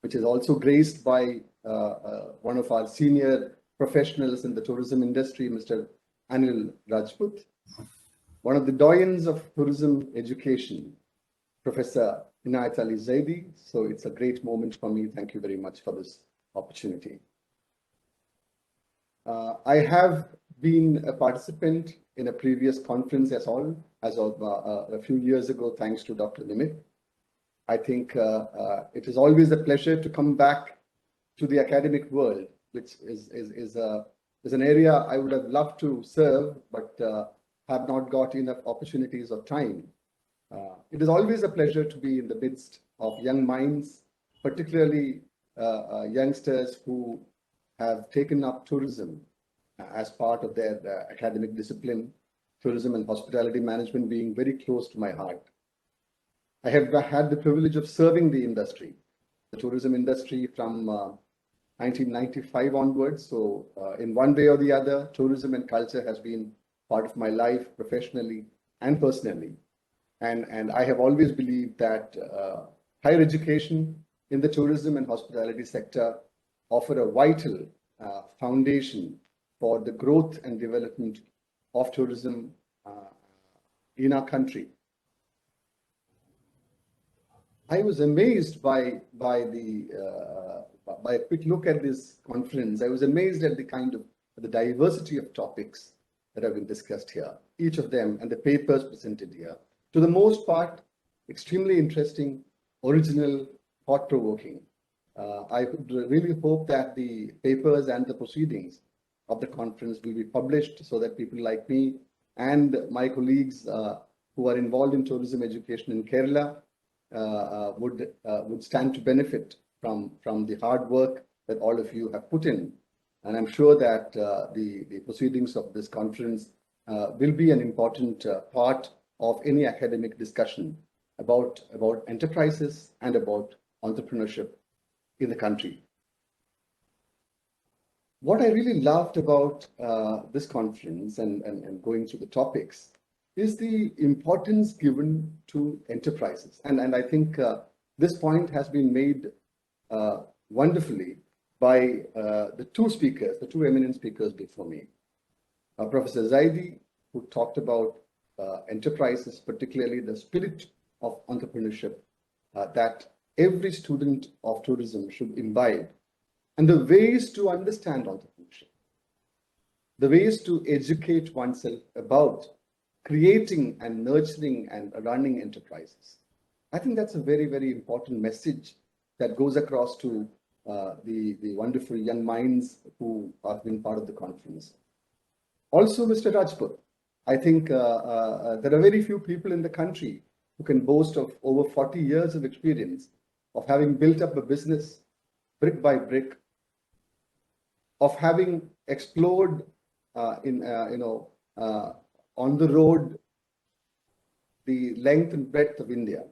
which is also graced by one of our senior professionals in the tourism industry, Mr. Anil Rajput, one of the doyens of tourism education, Professor Int'l Zaidi. So it's a great moment for me. Thank you very much for this opportunity. I have been a participant in a previous conference as of a few years ago, thanks to Dr. Nimit. I think it is always a pleasure to come back to the academic world, which is an area I would have loved to serve, but have not got enough opportunities or time. It is always a pleasure to be in the midst of young minds, particularly youngsters who have taken up tourism as part of their academic discipline, tourism and hospitality management being very close to my heart. I have had the privilege of serving the industry, the tourism industry from 1995 onwards. So in one way or the other, tourism and culture has been part of my life professionally and personally. And I have always believed that higher education in the tourism and hospitality sector offer a vital foundation for the growth and development of tourism in our country. I was amazed by a quick look at this conference. I was amazed at the diversity of topics that have been discussed here, each of them, and the papers presented here. To the most part, extremely interesting, original, thought-provoking. I would really hope that the papers and the proceedings of the conference will be published so that people like me and my colleagues who are involved in tourism education in Kerala would stand to benefit from the hard work that all of you have put in. And I'm sure that the proceedings of this conference will be an important part of any academic discussion about enterprises and about entrepreneurship in the country. What I really loved about this conference and going through the topics is the importance given to enterprises. And I think this point has been made wonderfully by the two eminent speakers before me. Professor Zaidi, who talked about enterprises, particularly the spirit of entrepreneurship that every student of tourism should imbibe, and the ways to understand entrepreneurship, the ways to educate oneself about creating and nurturing and running enterprises. I think that's a very, very important message that goes across to the wonderful young minds who have been part of the conference. Also, Mr. Rajput, I think there are very few people in the country who can boast of over 40 years of experience of having built up a business brick by brick, of having explored on the road the length and breadth of India,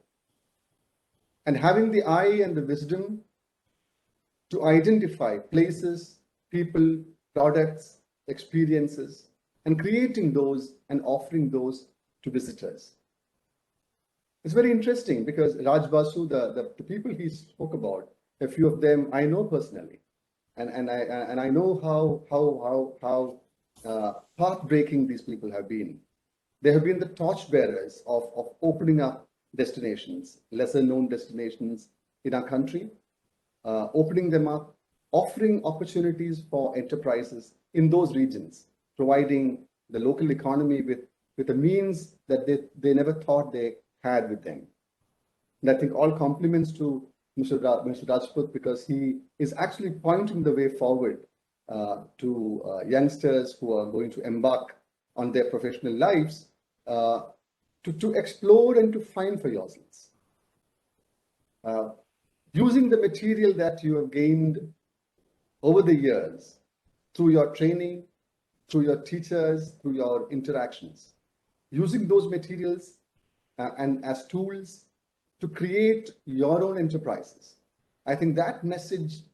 and having the eye and the wisdom to identify places, people, products, experiences, and creating those and offering those to visitors. It's very interesting because Raj Basu, the people he spoke about, a few of them I know personally, and I know how path-breaking these people have been. They have been the torchbearers of opening up destinations, lesser known destinations in our country, opening them up, offering opportunities for enterprises in those regions, providing the local economy with a means that they never thought they had with them. And I think all compliments to Mr. Rajput, because he is actually pointing the way forward to youngsters who are going to embark on their professional lives to explore and to find for yourselves. Using the material that you have gained over the years through your training, through your teachers, through your interactions, using those materials and as tools to create your own enterprises. I think that message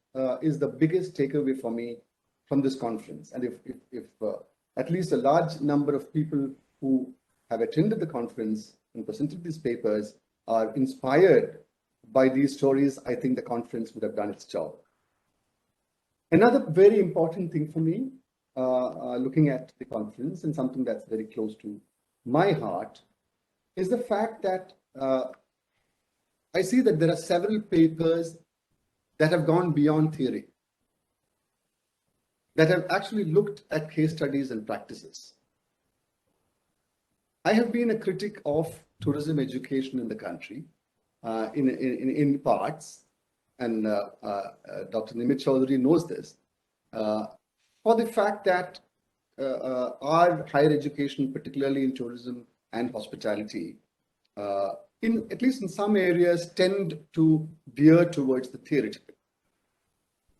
is the biggest takeaway for me from this conference. And if at least a large number of people who have attended the conference and presented these papers are inspired by these stories, I think the conference would have done its job. Another very important thing for me, looking at the conference, and something that's very close to my heart, is the fact that I see that there are several papers that have gone beyond theory, that have actually looked at case studies and practices. I have been a critic of tourism education in the country in parts, and Dr. Nimit Chaudhary knows this, for the fact that our higher education, particularly in tourism and hospitality, at least in some areas, tend to veer towards the theoretical.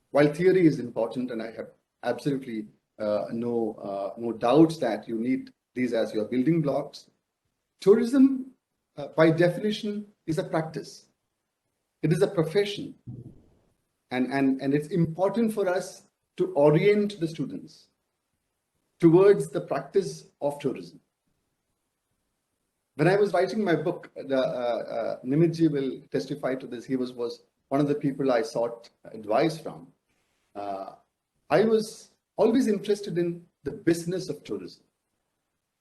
While theory is important, and I have absolutely no doubts that you need these as your building blocks, tourism, by definition, is a practice. It is a profession. And it's important for us to orient the students towards the practice of tourism. When I was writing my book, Nimitji will testify to this. He was one of the people I sought advice from. I was always interested in the business of tourism.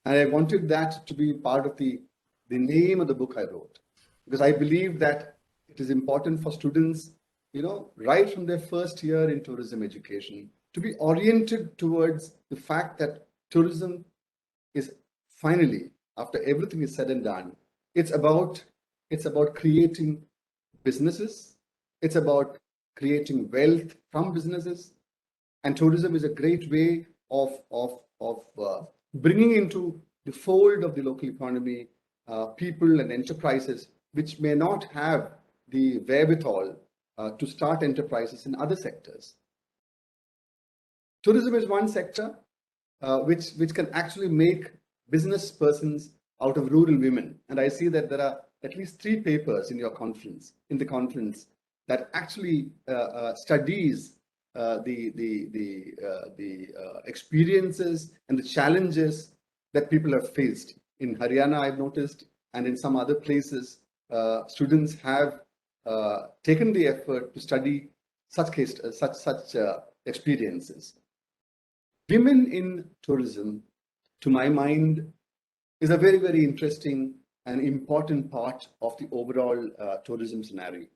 And I wanted that to be part of the name of the book I wrote, because I believe that it is important for students, right from their first year in tourism education, to be oriented towards the fact that tourism is finally, after everything is said and done, it's about creating businesses. It's about creating wealth from businesses. And tourism is a great way of bringing into the fold of the local economy people and enterprises which may not have the wherewithal to start enterprises in other sectors. Tourism is one sector which can actually make business persons out of rural women. And I see that there are at least 3 papers in the conference that actually studies the experiences and the challenges that people have faced. In Haryana, I've noticed, and in some other places, students have taken the effort to study such experiences. Women in tourism, to my mind, is a very, very interesting and important part of the overall tourism scenario.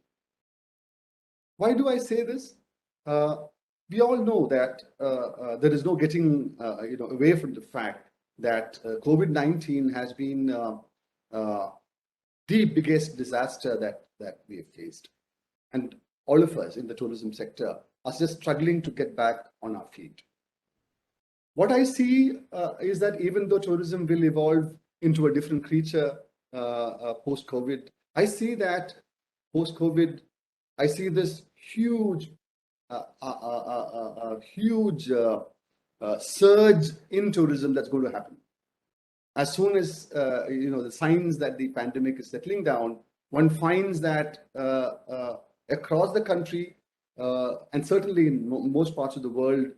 Why do I say this? We all know that there is no getting away from the fact that COVID-19 has been the biggest disaster that we have faced. And all of us in the tourism sector are just struggling to get back on our feet. What I see is that even though tourism will evolve into a different creature post-COVID, I see that post-COVID, I see this huge surge in tourism that's going to happen. as soon as the signs that the pandemic is settling down, one finds that across the country and certainly in most parts of the world,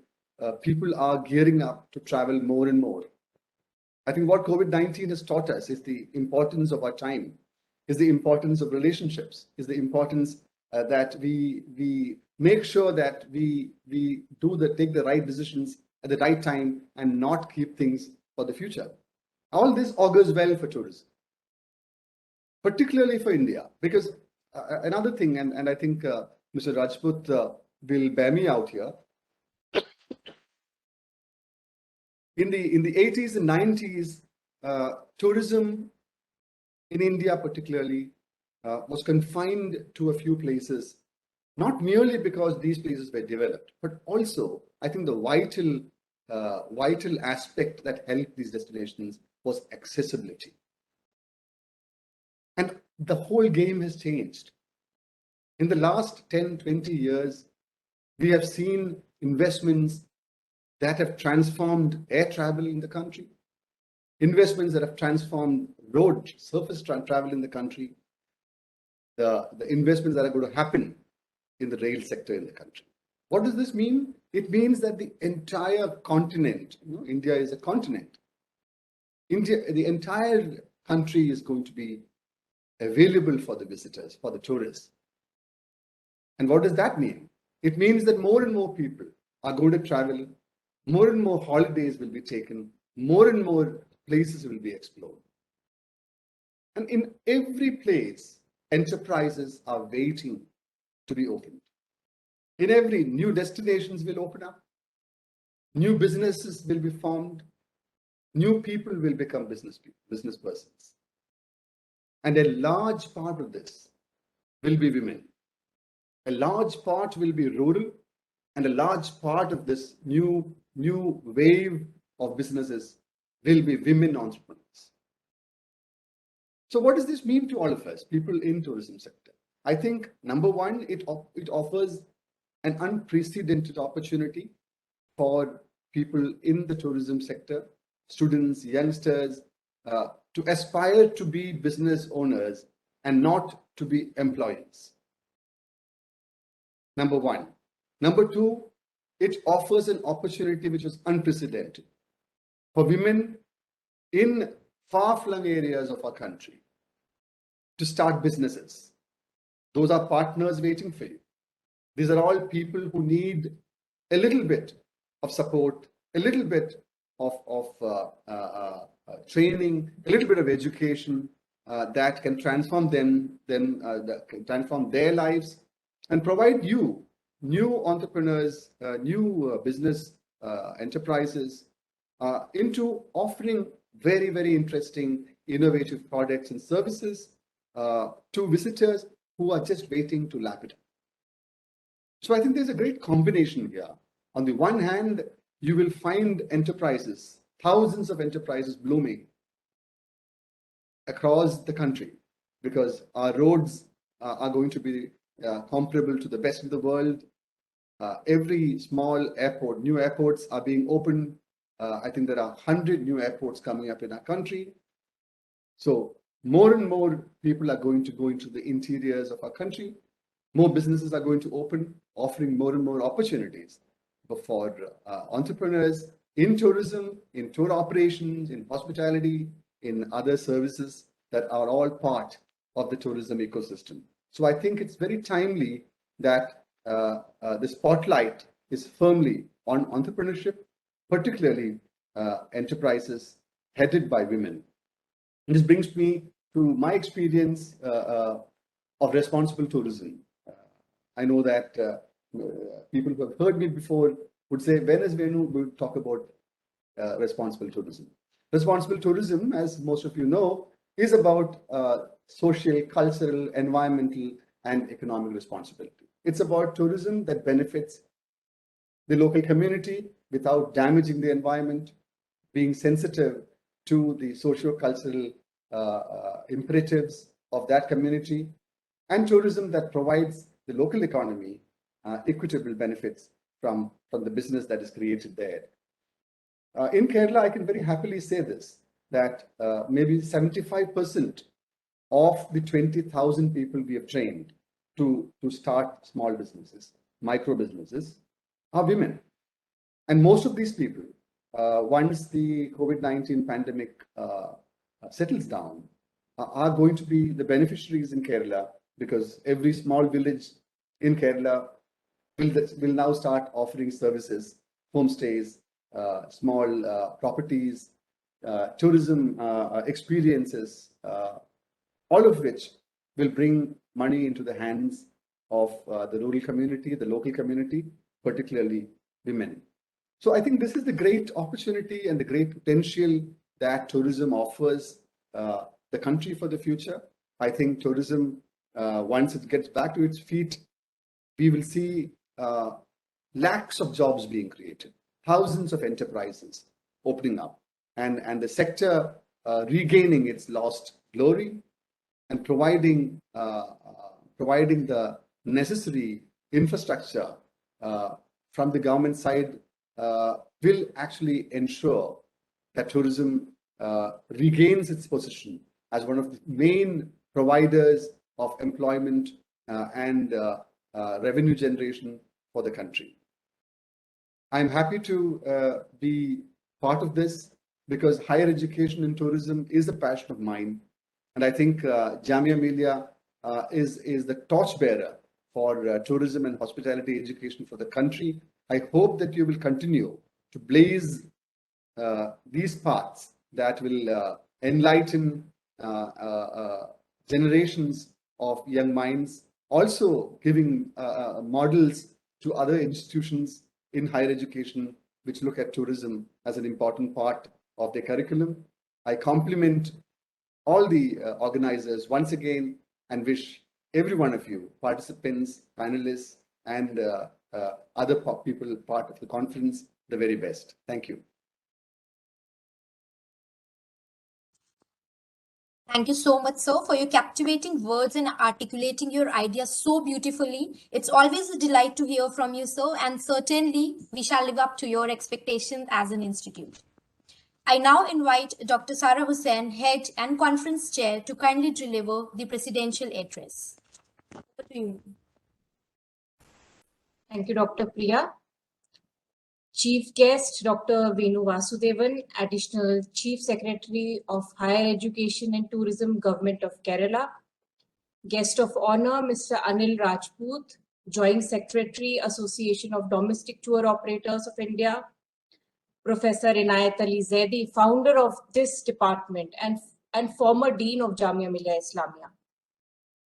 people are gearing up to travel more and more. I think what COVID-19 has taught us is the importance of our time, is the importance of relationships, is the importance that we make sure that we take the right decisions at the right time and not keep things for the future. All this augurs well for tourism, particularly for India, because another thing, and I think Mr. Rajput will bear me out here. In the 80s and 90s, tourism in India particularly was confined to a few places, not merely because these places were developed, but also I think the vital aspect that helped these destinations was accessibility. And the whole game has changed. In the last 10, 20 years, we have seen investments that have transformed air travel in the country, investments that have transformed road, surface travel in the country, the investments that are going to happen in the rail sector in the country. What does this mean? It means that the entire continent, India is a continent. The entire country is going to be available for the visitors, for the tourists. And what does that mean? It means that more and more people are going to travel, more and more holidays will be taken, more and more places will be explored. And in every place, enterprises are waiting to be opened. In every new destinations will open up, new businesses will be formed, new people will become business persons. And a large part of this will be women. A large part will be rural, and a large part of this new wave of businesses will be women entrepreneurs. So what does this mean to all of us, people in tourism sector? I think, number one, it offers an unprecedented opportunity for people in the tourism sector, students, youngsters, to aspire to be business owners and not to be employees. Number one. Number two, it offers an opportunity which is unprecedented for women in far-flung areas of our country to start businesses. Those are partners waiting for you. These are all people who need a little bit of support, a little bit of training, a little bit of education that can transform that can transform their lives and provide you new entrepreneurs, new business enterprises into offering very, very interesting, innovative products and services to visitors who are just waiting to lap it up. So I think there's a great combination here. On the one hand, you will find enterprises, thousands of enterprises blooming across the country because our roads are going to be comparable to the best of the world. Every small airport, new airports are being opened. I think there are 100 new airports coming up in our country. So more and more people are going to go into the interiors of our country. More businesses are going to open, offering more and more opportunities for entrepreneurs in tourism, in tour operations, in hospitality, in other services that are all part of the tourism ecosystem. So I think it's very timely that the spotlight is firmly on entrepreneurship, particularly enterprises headed by women. And this brings me to my experience of responsible tourism. I know that people who have heard me before would say, when is Venu going to talk about responsible tourism? Responsible tourism, as most of you know, is about social, cultural, environmental, and economic responsibility. It's about tourism that benefits the local community without damaging the environment, being sensitive to the socio-cultural imperatives of that community, and tourism that provides the local economy equitable benefits from the business that is created there. In Kerala, I can very happily say this, that maybe 75% of the 20,000 people we have trained to start small businesses, micro businesses, are women. And most of these people, once the COVID-19 pandemic settles down, are going to be the beneficiaries in Kerala, because every small village in Kerala will now start offering services, homestays, small properties, tourism experiences, all of which will bring money into the hands of the rural community, the local community, particularly women. So I think this is the great opportunity and the great potential that tourism offers the country for the future. I think tourism, once it gets back to its feet, we will see lakhs of jobs being created, thousands of enterprises opening up, and the sector regaining its lost glory and providing the necessary infrastructure from the government side will actually ensure that tourism regains its position as one of the main providers of employment and revenue generation for the country. I'm happy to be part of this, because higher education in tourism is a passion of mine. And I think Jamia Millia is the torchbearer for tourism and hospitality education for the country. I hope that you will continue to blaze these paths that will enlighten generations of young minds, also giving models to other institutions in higher education which look at tourism as an important part of their curriculum. I compliment all the organizers once again and wish every one of you, participants, panelists, and other people part of the conference, the very best. Thank you. Thank you so much, sir, for your captivating words and articulating your ideas so beautifully. It's always a delight to hear from you, sir, and certainly we shall live up to your expectations as an institute. I now invite Dr. Sara Hussain, Head and Conference Chair, to kindly deliver the presidential address. Over to you. Thank you, Dr. Priya. Chief Guest, Dr. Venu Vasudevan, Additional Chief Secretary of Higher Education and Tourism, Government of Kerala. Guest of Honor, Mr. Anil Rajput, Joint Secretary, Association of Domestic Tour Operators of India. Professor Inayat Ali Zaidi, founder of this department and former Dean of Jamia Millia Islamia.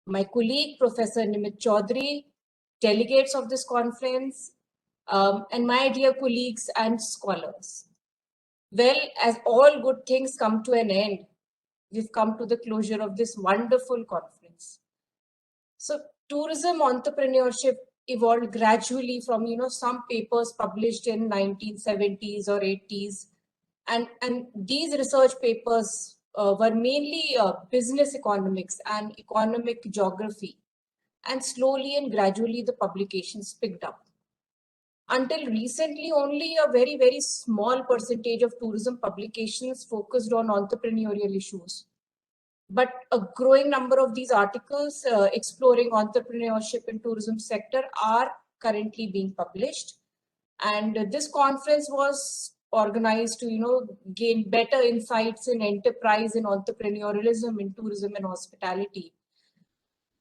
My colleague, Professor Nimit Chaudhary, delegates of this conference, and my dear colleagues and scholars. Well, as all good things come to an end, we've come to the closure of this wonderful conference. So tourism entrepreneurship evolved gradually from, some papers published in 1970s or 80s. And these research papers were mainly business economics and economic geography. And slowly and gradually the publications picked up. Until recently, only a very, very small percentage of tourism publications focused on entrepreneurial issues. But a growing number of these articles exploring entrepreneurship in tourism sector are currently being published. And this conference was organized to, gain better insights in enterprise and entrepreneurialism in tourism and hospitality.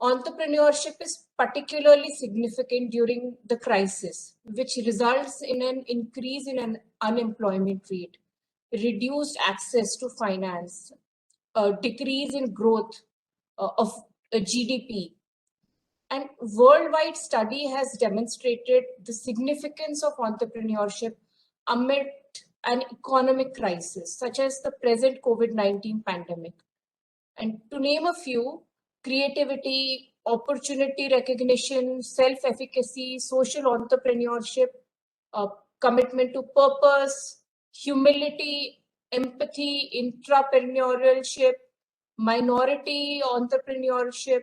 Entrepreneurship is particularly significant during the crisis, which results in an increase in an unemployment rate, reduced access to finance, a decrease in growth of GDP. And worldwide study has demonstrated the significance of entrepreneurship amid an economic crisis, such as the present COVID-19 pandemic. And to name a few, creativity, opportunity recognition, self-efficacy, social entrepreneurship, commitment to purpose, humility, empathy, intrapreneurialship, minority entrepreneurship,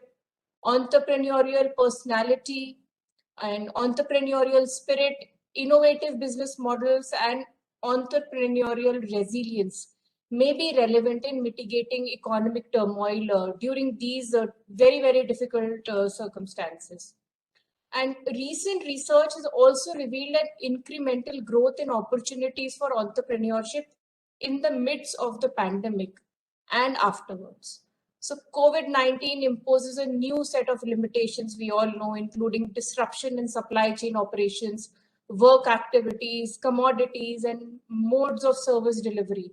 entrepreneurial personality, and entrepreneurial spirit, innovative business models, and entrepreneurial resilience. may be relevant in mitigating economic turmoil during these very, very difficult circumstances. And recent research has also revealed that incremental growth in opportunities for entrepreneurship in the midst of the pandemic and afterwards. So COVID-19 imposes a new set of limitations, we all know, including disruption in supply chain operations, work activities, commodities, and modes of service delivery.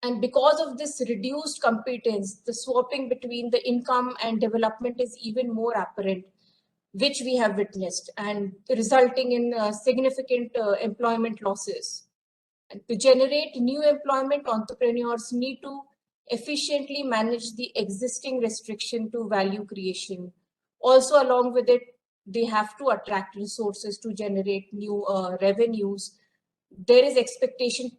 And because of this reduced competence, the swapping between the income and development is even more apparent, which we have witnessed, and resulting in significant employment losses. And to generate new employment, entrepreneurs need to efficiently manage the existing restriction to value creation. Also, along with it, they have to attract resources to generate new revenues. There is expectation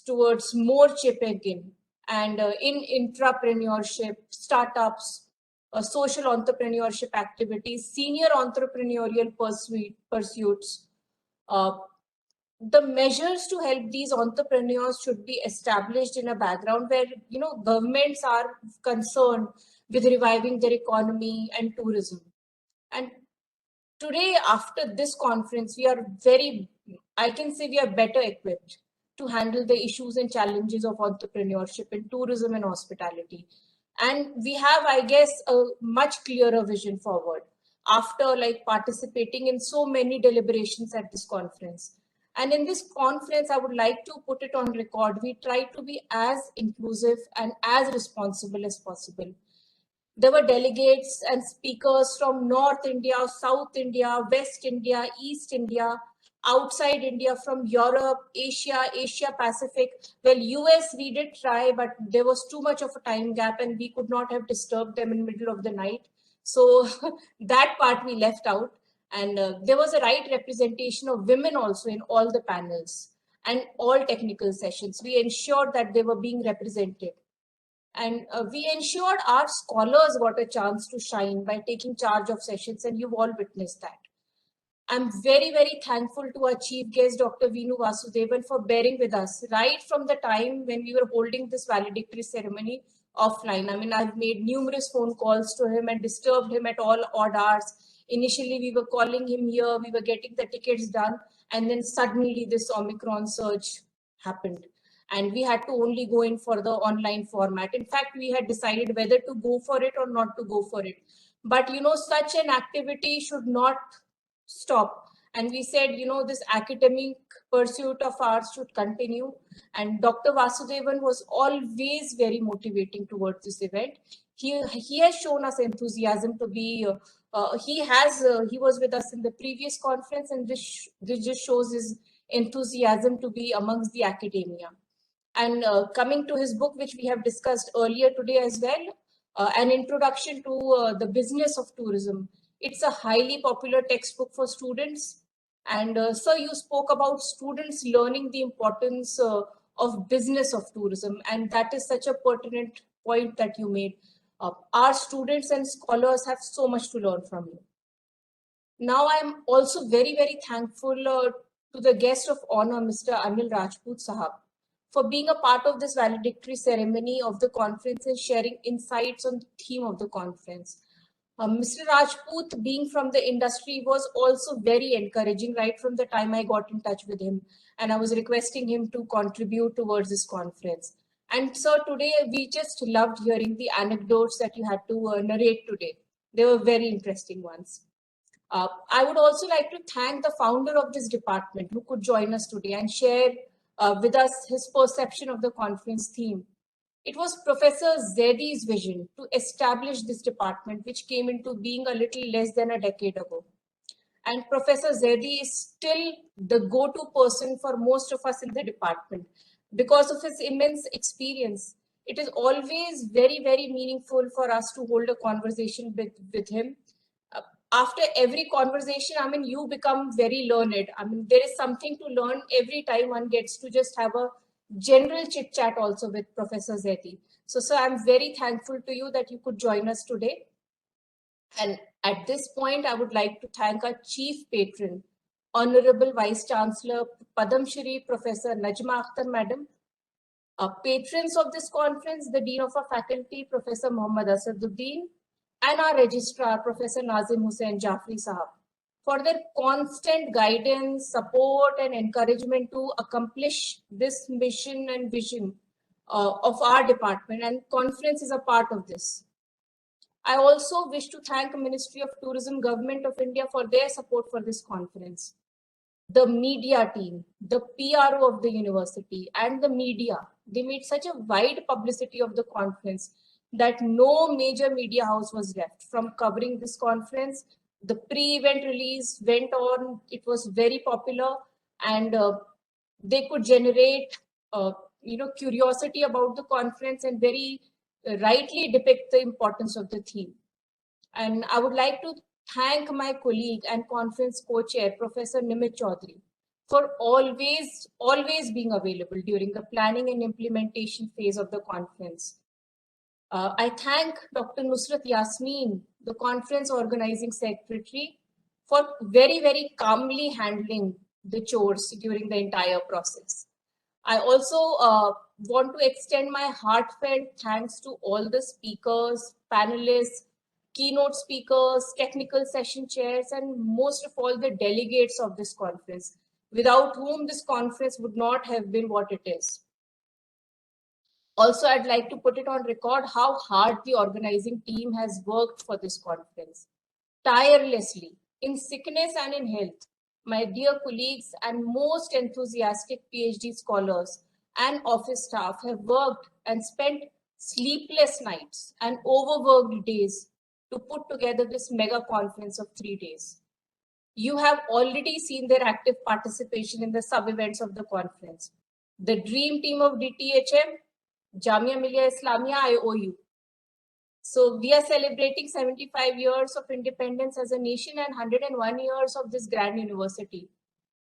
towards more chipping in, and in intrapreneurship, startups, social entrepreneurship activities, senior entrepreneurial pursuits. The measures to help these entrepreneurs should be established in a background where governments are concerned with reviving their economy and tourism. And today, after this conference, I can say we are better equipped to handle the issues and challenges of entrepreneurship in tourism and hospitality. And we have, I guess, a much clearer vision forward after participating in so many deliberations at this conference. And in this conference, I would like to put it on record, we try to be as inclusive and as responsible as possible. There were delegates and speakers from North India, South India, West India, East India, outside India, from Europe, Asia, Asia Pacific. Well, US we did try, but there was too much of a time gap and we could not have disturbed them in the middle of the night. So that part we left out. And there was a right representation of women also in all the panels and all technical sessions. We ensured that they were being represented. And we ensured our scholars got a chance to shine by taking charge of sessions, and you've all witnessed that. I'm very, very thankful to our chief guest, Dr. Venu Vasudevan, for bearing with us right from the time when we were holding this valedictory ceremony offline. I mean, I've made numerous phone calls to him and disturbed him at all odd hours. Initially, we were calling him here, we were getting the tickets done, and then suddenly this Omicron surge happened. And we had to only go in for the online format. In fact, we had decided whether to go for it or not to go for it. But, such an activity should not stop. And we said, this academic pursuit of ours should continue. And Dr. Vasudevan was always very motivating towards this event. He has shown us enthusiasm to be, he was with us in the previous conference, and this just shows his enthusiasm to be amongst the academia. And coming to his book, which we have discussed earlier today as well, An Introduction to the Business of Tourism. It's a highly popular textbook for students. And sir, you spoke about students learning the importance of business of tourism. And that is such a pertinent point that you made. Our students and scholars have so much to learn from you. Now, I'm also very, very thankful to the guest of honor, Mr. Anil Rajput Sahab, for being a part of this valedictory ceremony of the conference and sharing insights on the theme of the conference. Mr. Rajput, being from the industry, was also very encouraging right from the time I got in touch with him, and I was requesting him to contribute towards this conference. And so today we just loved hearing the anecdotes that you had to narrate today. They were very interesting ones. I would also like to thank the founder of this department who could join us today and share with us his perception of the conference theme. It was Professor Zaidie's vision to establish this department, which came into being a little less than a decade ago. And Professor Zaidie is still the go-to person for most of us in the department because of his immense experience. It is always very, very meaningful for us to hold a conversation with him. After every conversation, I mean, you become very learned. I mean, there is something to learn every time one gets to just have a general chit chat also with Professor Zaidie. So, sir, I'm very thankful to you that you could join us today. And at this point, I would like to thank our chief patron, Honorable Vice Chancellor Padam Shri Professor Najma Akhtar Madam, Patrons of this conference, the Dean of our Faculty, Professor Mohammad Asaduddin, and our Registrar, Professor Nazim Hussain Jafri Sahab, for their constant guidance, support, and encouragement to accomplish this mission and vision of our department, and conference is a part of this. I also wish to thank the Ministry of Tourism, Government of India for their support for this conference. The media team, the PRO of the university, and the media, they made such a wide publicity of the conference that no major media house was left from covering this conference. The pre-event release went on, it was very popular, and they could generate curiosity about the conference and very rightly depict the importance of the theme. And I would like to thank my colleague and conference co-chair, Professor Nimit Chaudhary, for always being available during the planning and implementation phase of the conference. I thank Dr. Nusrat Yasmeen, the conference organizing secretary, for very calmly handling the chores during the entire process. I also want to extend my heartfelt thanks to all the speakers, panelists, keynote speakers, technical session chairs, and most of all the delegates of this conference, without whom this conference would not have been what it is. Also, I'd like to put it on record how hard the organizing team has worked for this conference. Tirelessly, in sickness and in health, my dear colleagues and most enthusiastic PhD scholars and office staff have worked and spent sleepless nights and overworked days to put together this mega conference of 3 days. You have already seen their active participation in the sub-events of the conference. The dream team of DTHM, Jamia, Millia, Islamia, I owe you. So we are celebrating 75 years of independence as a nation and 101 years of this grand university.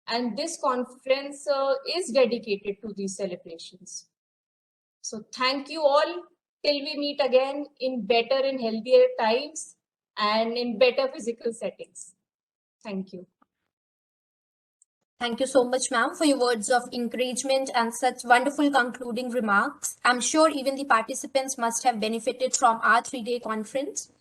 And this conference is dedicated to these celebrations. So thank you all. Till we meet again in better and healthier times and in better physical settings. Thank you. Thank you so much, ma'am, for your words of encouragement and such wonderful concluding remarks. I'm sure even the participants must have benefited from our 3-day conference.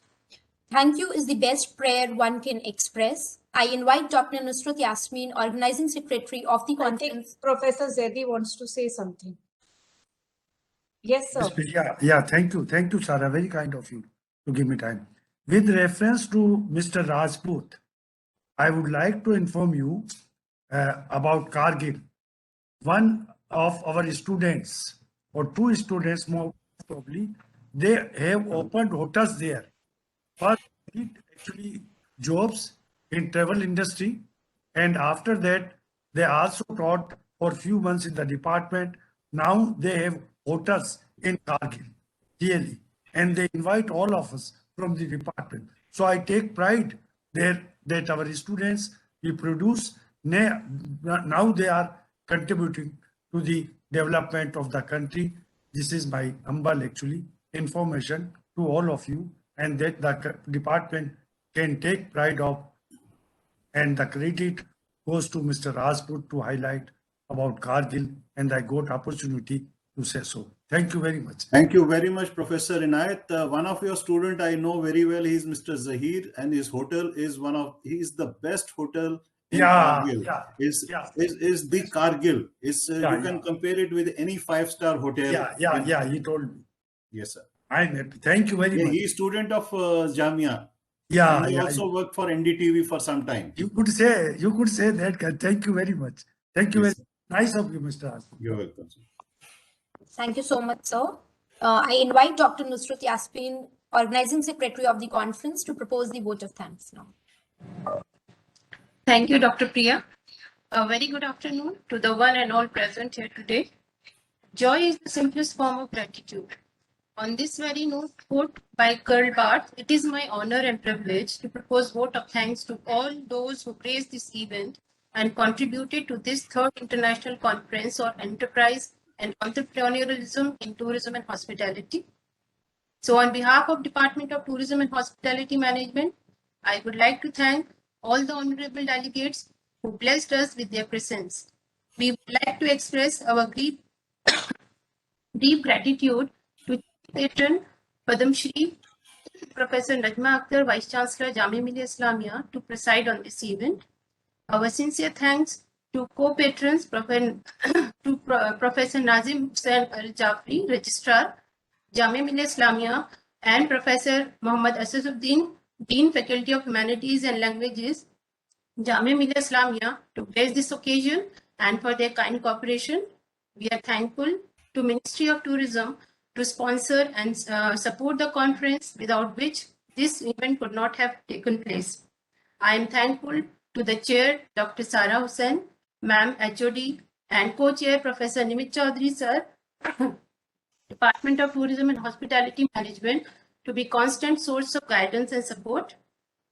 Thank you is the best prayer one can express. I invite Dr. Nusrat Yasmeen, Organizing Secretary of the conference. I think Professor Zaidi wants to say something. Yes, sir. Yeah, thank you, Sarah. Very kind of you to give me time. With reference to Mr. Rajput, I would like to inform you about Kargil. One of our students, or 2 students more probably, they have opened hotels there. But actually jobs in travel industry, and after that they also taught for a few months in the department. Now they have hotels in Kargil, really, and they invite all of us from the department. So I take pride there that our students we produce now they are contributing to the development of the country. This is my humble actually information to all of you, and that the department can take pride of, and the credit goes to Mr. Rajput to highlight about Kargil, and I got opportunity to say so. Thank you very much. Thank you very much, Professor Inayat. One of your student I know very well. He's Mr. Zahir, and his hotel is he's the best hotel in Kargil. Is the Kargil. You can compare it with any 5-star hotel. He told me. Yes, sir. I'm happy. Thank you very much. He's student of Jamia. Yeah, he also worked for NDTV for some time. You could say that. Thank you very much. Thank you. Yes, nice of you, Mr. Rajput. You're welcome, sir. Thank you so much, sir. I invite Dr. Nusrat Yasmeen, Organizing Secretary of the conference, to propose the vote of thanks now. Thank you, Dr. Priya. A very good afternoon to the one and all present here today. Joy is the simplest form of gratitude. On this very note quote by Karl Barth, it is my honor and privilege to propose vote of thanks to all those who praised this event and contributed to this 3rd International Conference on Enterprise and Entrepreneurialism in Tourism and Hospitality. So on behalf of Department of Tourism and Hospitality Management, I would like to thank all the honorable delegates who blessed us with their presence. We would like to express our Deep gratitude to patron Padam Shri Professor Najma Akhtar, Vice Chancellor, Jamia Millia Islamia, to preside on this event. Our sincere thanks to co-patrons, Professor Nazim Hussain Al Jafri, Registrar, Jamia Millia Islamia, and Professor Muhammad Asasuddin, Dean, Faculty of Humanities and Languages, Jamia Millia Islamia, to grace this occasion and for their kind cooperation. We are thankful to Ministry of Tourism to sponsor and support the conference, without which this event could not have taken place. I am thankful to the chair, Dr. Sara Hussain, Ma'am HOD, and co-chair, Professor Nimit Chaudhary, Sir, Department of Tourism and Hospitality Management, to be constant source of guidance and support.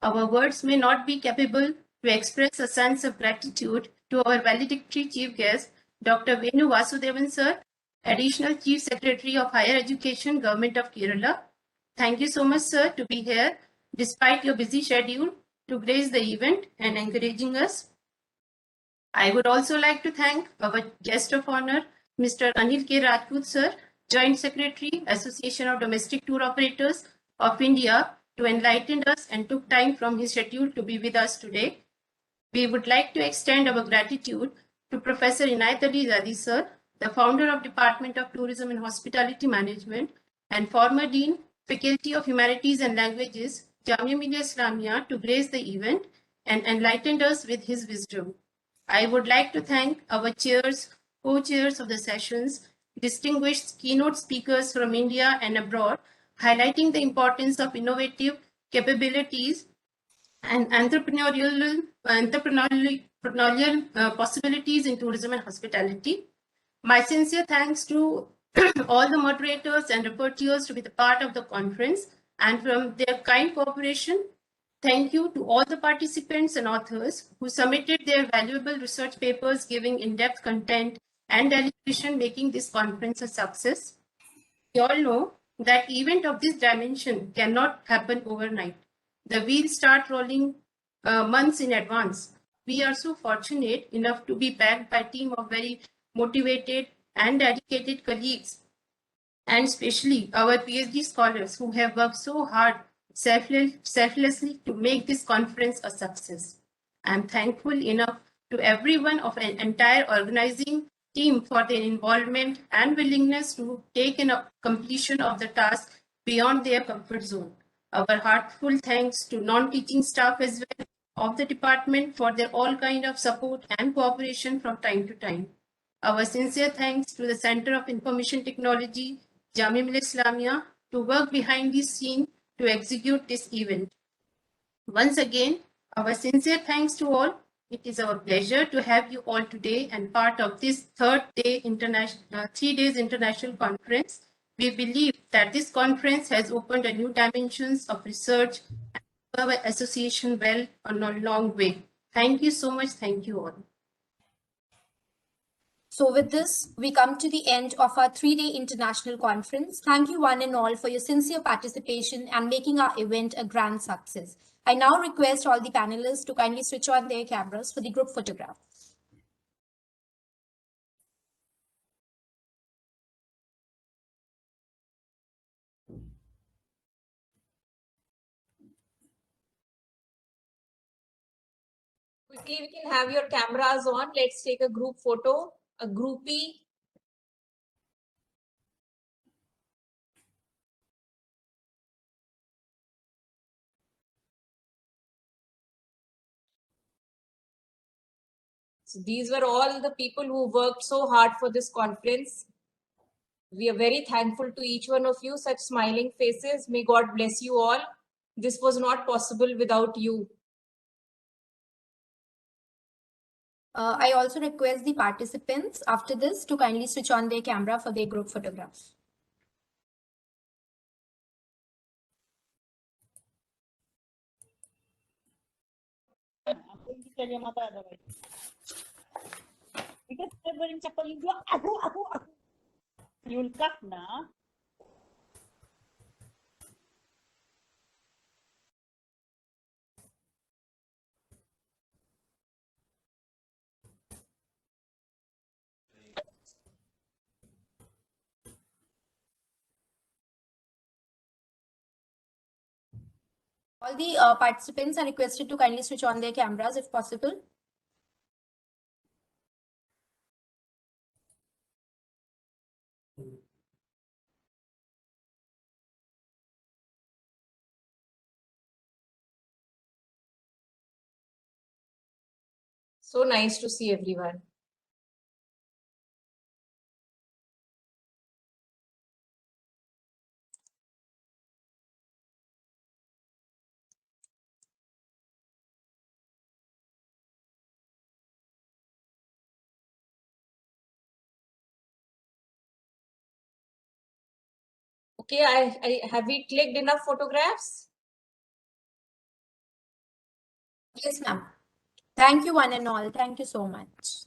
Our words may not be capable to express a sense of gratitude to our valedictory chief guest, Dr. Venu Vasudevan, Sir, Additional Chief Secretary of Higher Education, Government of Kerala. Thank you so much, sir, to be here despite your busy schedule to grace the event and encouraging us. I would also like to thank our guest of honor, Mr. Anil K. Rajput, sir, Joint Secretary, Association of Domestic Tour Operators of India, to enlighten us and took time from his schedule to be with us today. We would like to extend our gratitude to Professor Int'l Zadi, sir, the founder of Department of Tourism and Hospitality Management and former Dean, Faculty of Humanities and Languages, Jamia Millia Islamia, to grace the event and enlightened us with his wisdom. I would like to thank our chairs, co-chairs of the sessions, distinguished keynote speakers from India and abroad, highlighting the importance of innovative capabilities and entrepreneurial possibilities in tourism and hospitality. My sincere thanks to all the moderators and reporters to be the part of the conference and from their kind cooperation. Thank you to all the participants and authors who submitted their valuable research papers, giving in-depth content and deliberation, making this conference a success. We all know that event of this dimension cannot happen overnight. The wheels start rolling months in advance. We are so fortunate enough to be backed by a team of very motivated and dedicated colleagues, and especially our PhD scholars who have worked so hard selflessly to make this conference a success. I am thankful enough to everyone of an entire organizing team for their involvement and willingness to take in a completion of the task beyond their comfort zone. Our heartfelt thanks to non-teaching staff as well of the department for their all kind of support and cooperation from time to time. Our sincere thanks to the Center of Information Technology, Jamia Millia Islamia, to work behind the scene to execute this event. Once again, our sincere thanks to all. It is our pleasure to have you all today and part of this 3 days international conference. We believe that this conference has opened a new dimensions of research and our association well on a long way. Thank you so much. Thank you all. So with this, we come to the end of our 3-day international conference. Thank you one and all for your sincere participation and making our event a grand success. I now request all the panelists to kindly switch on their cameras for the group photograph. Quickly, we can have your cameras on. Let's take a group photo, a groupie. So these were all the people who worked so hard for this conference. We are very thankful to each one of you. Such smiling faces. May God bless you all. This was not possible without you. I also request the participants after this to kindly switch on their camera for their group photographs. Because everyone cakap you dua, aku. You'll cut na. All the participants are requested to kindly switch on their cameras if possible. So nice to see everyone. Okay, I have we clicked enough photographs? Yes, ma'am. Thank you, one and all. Thank you so much.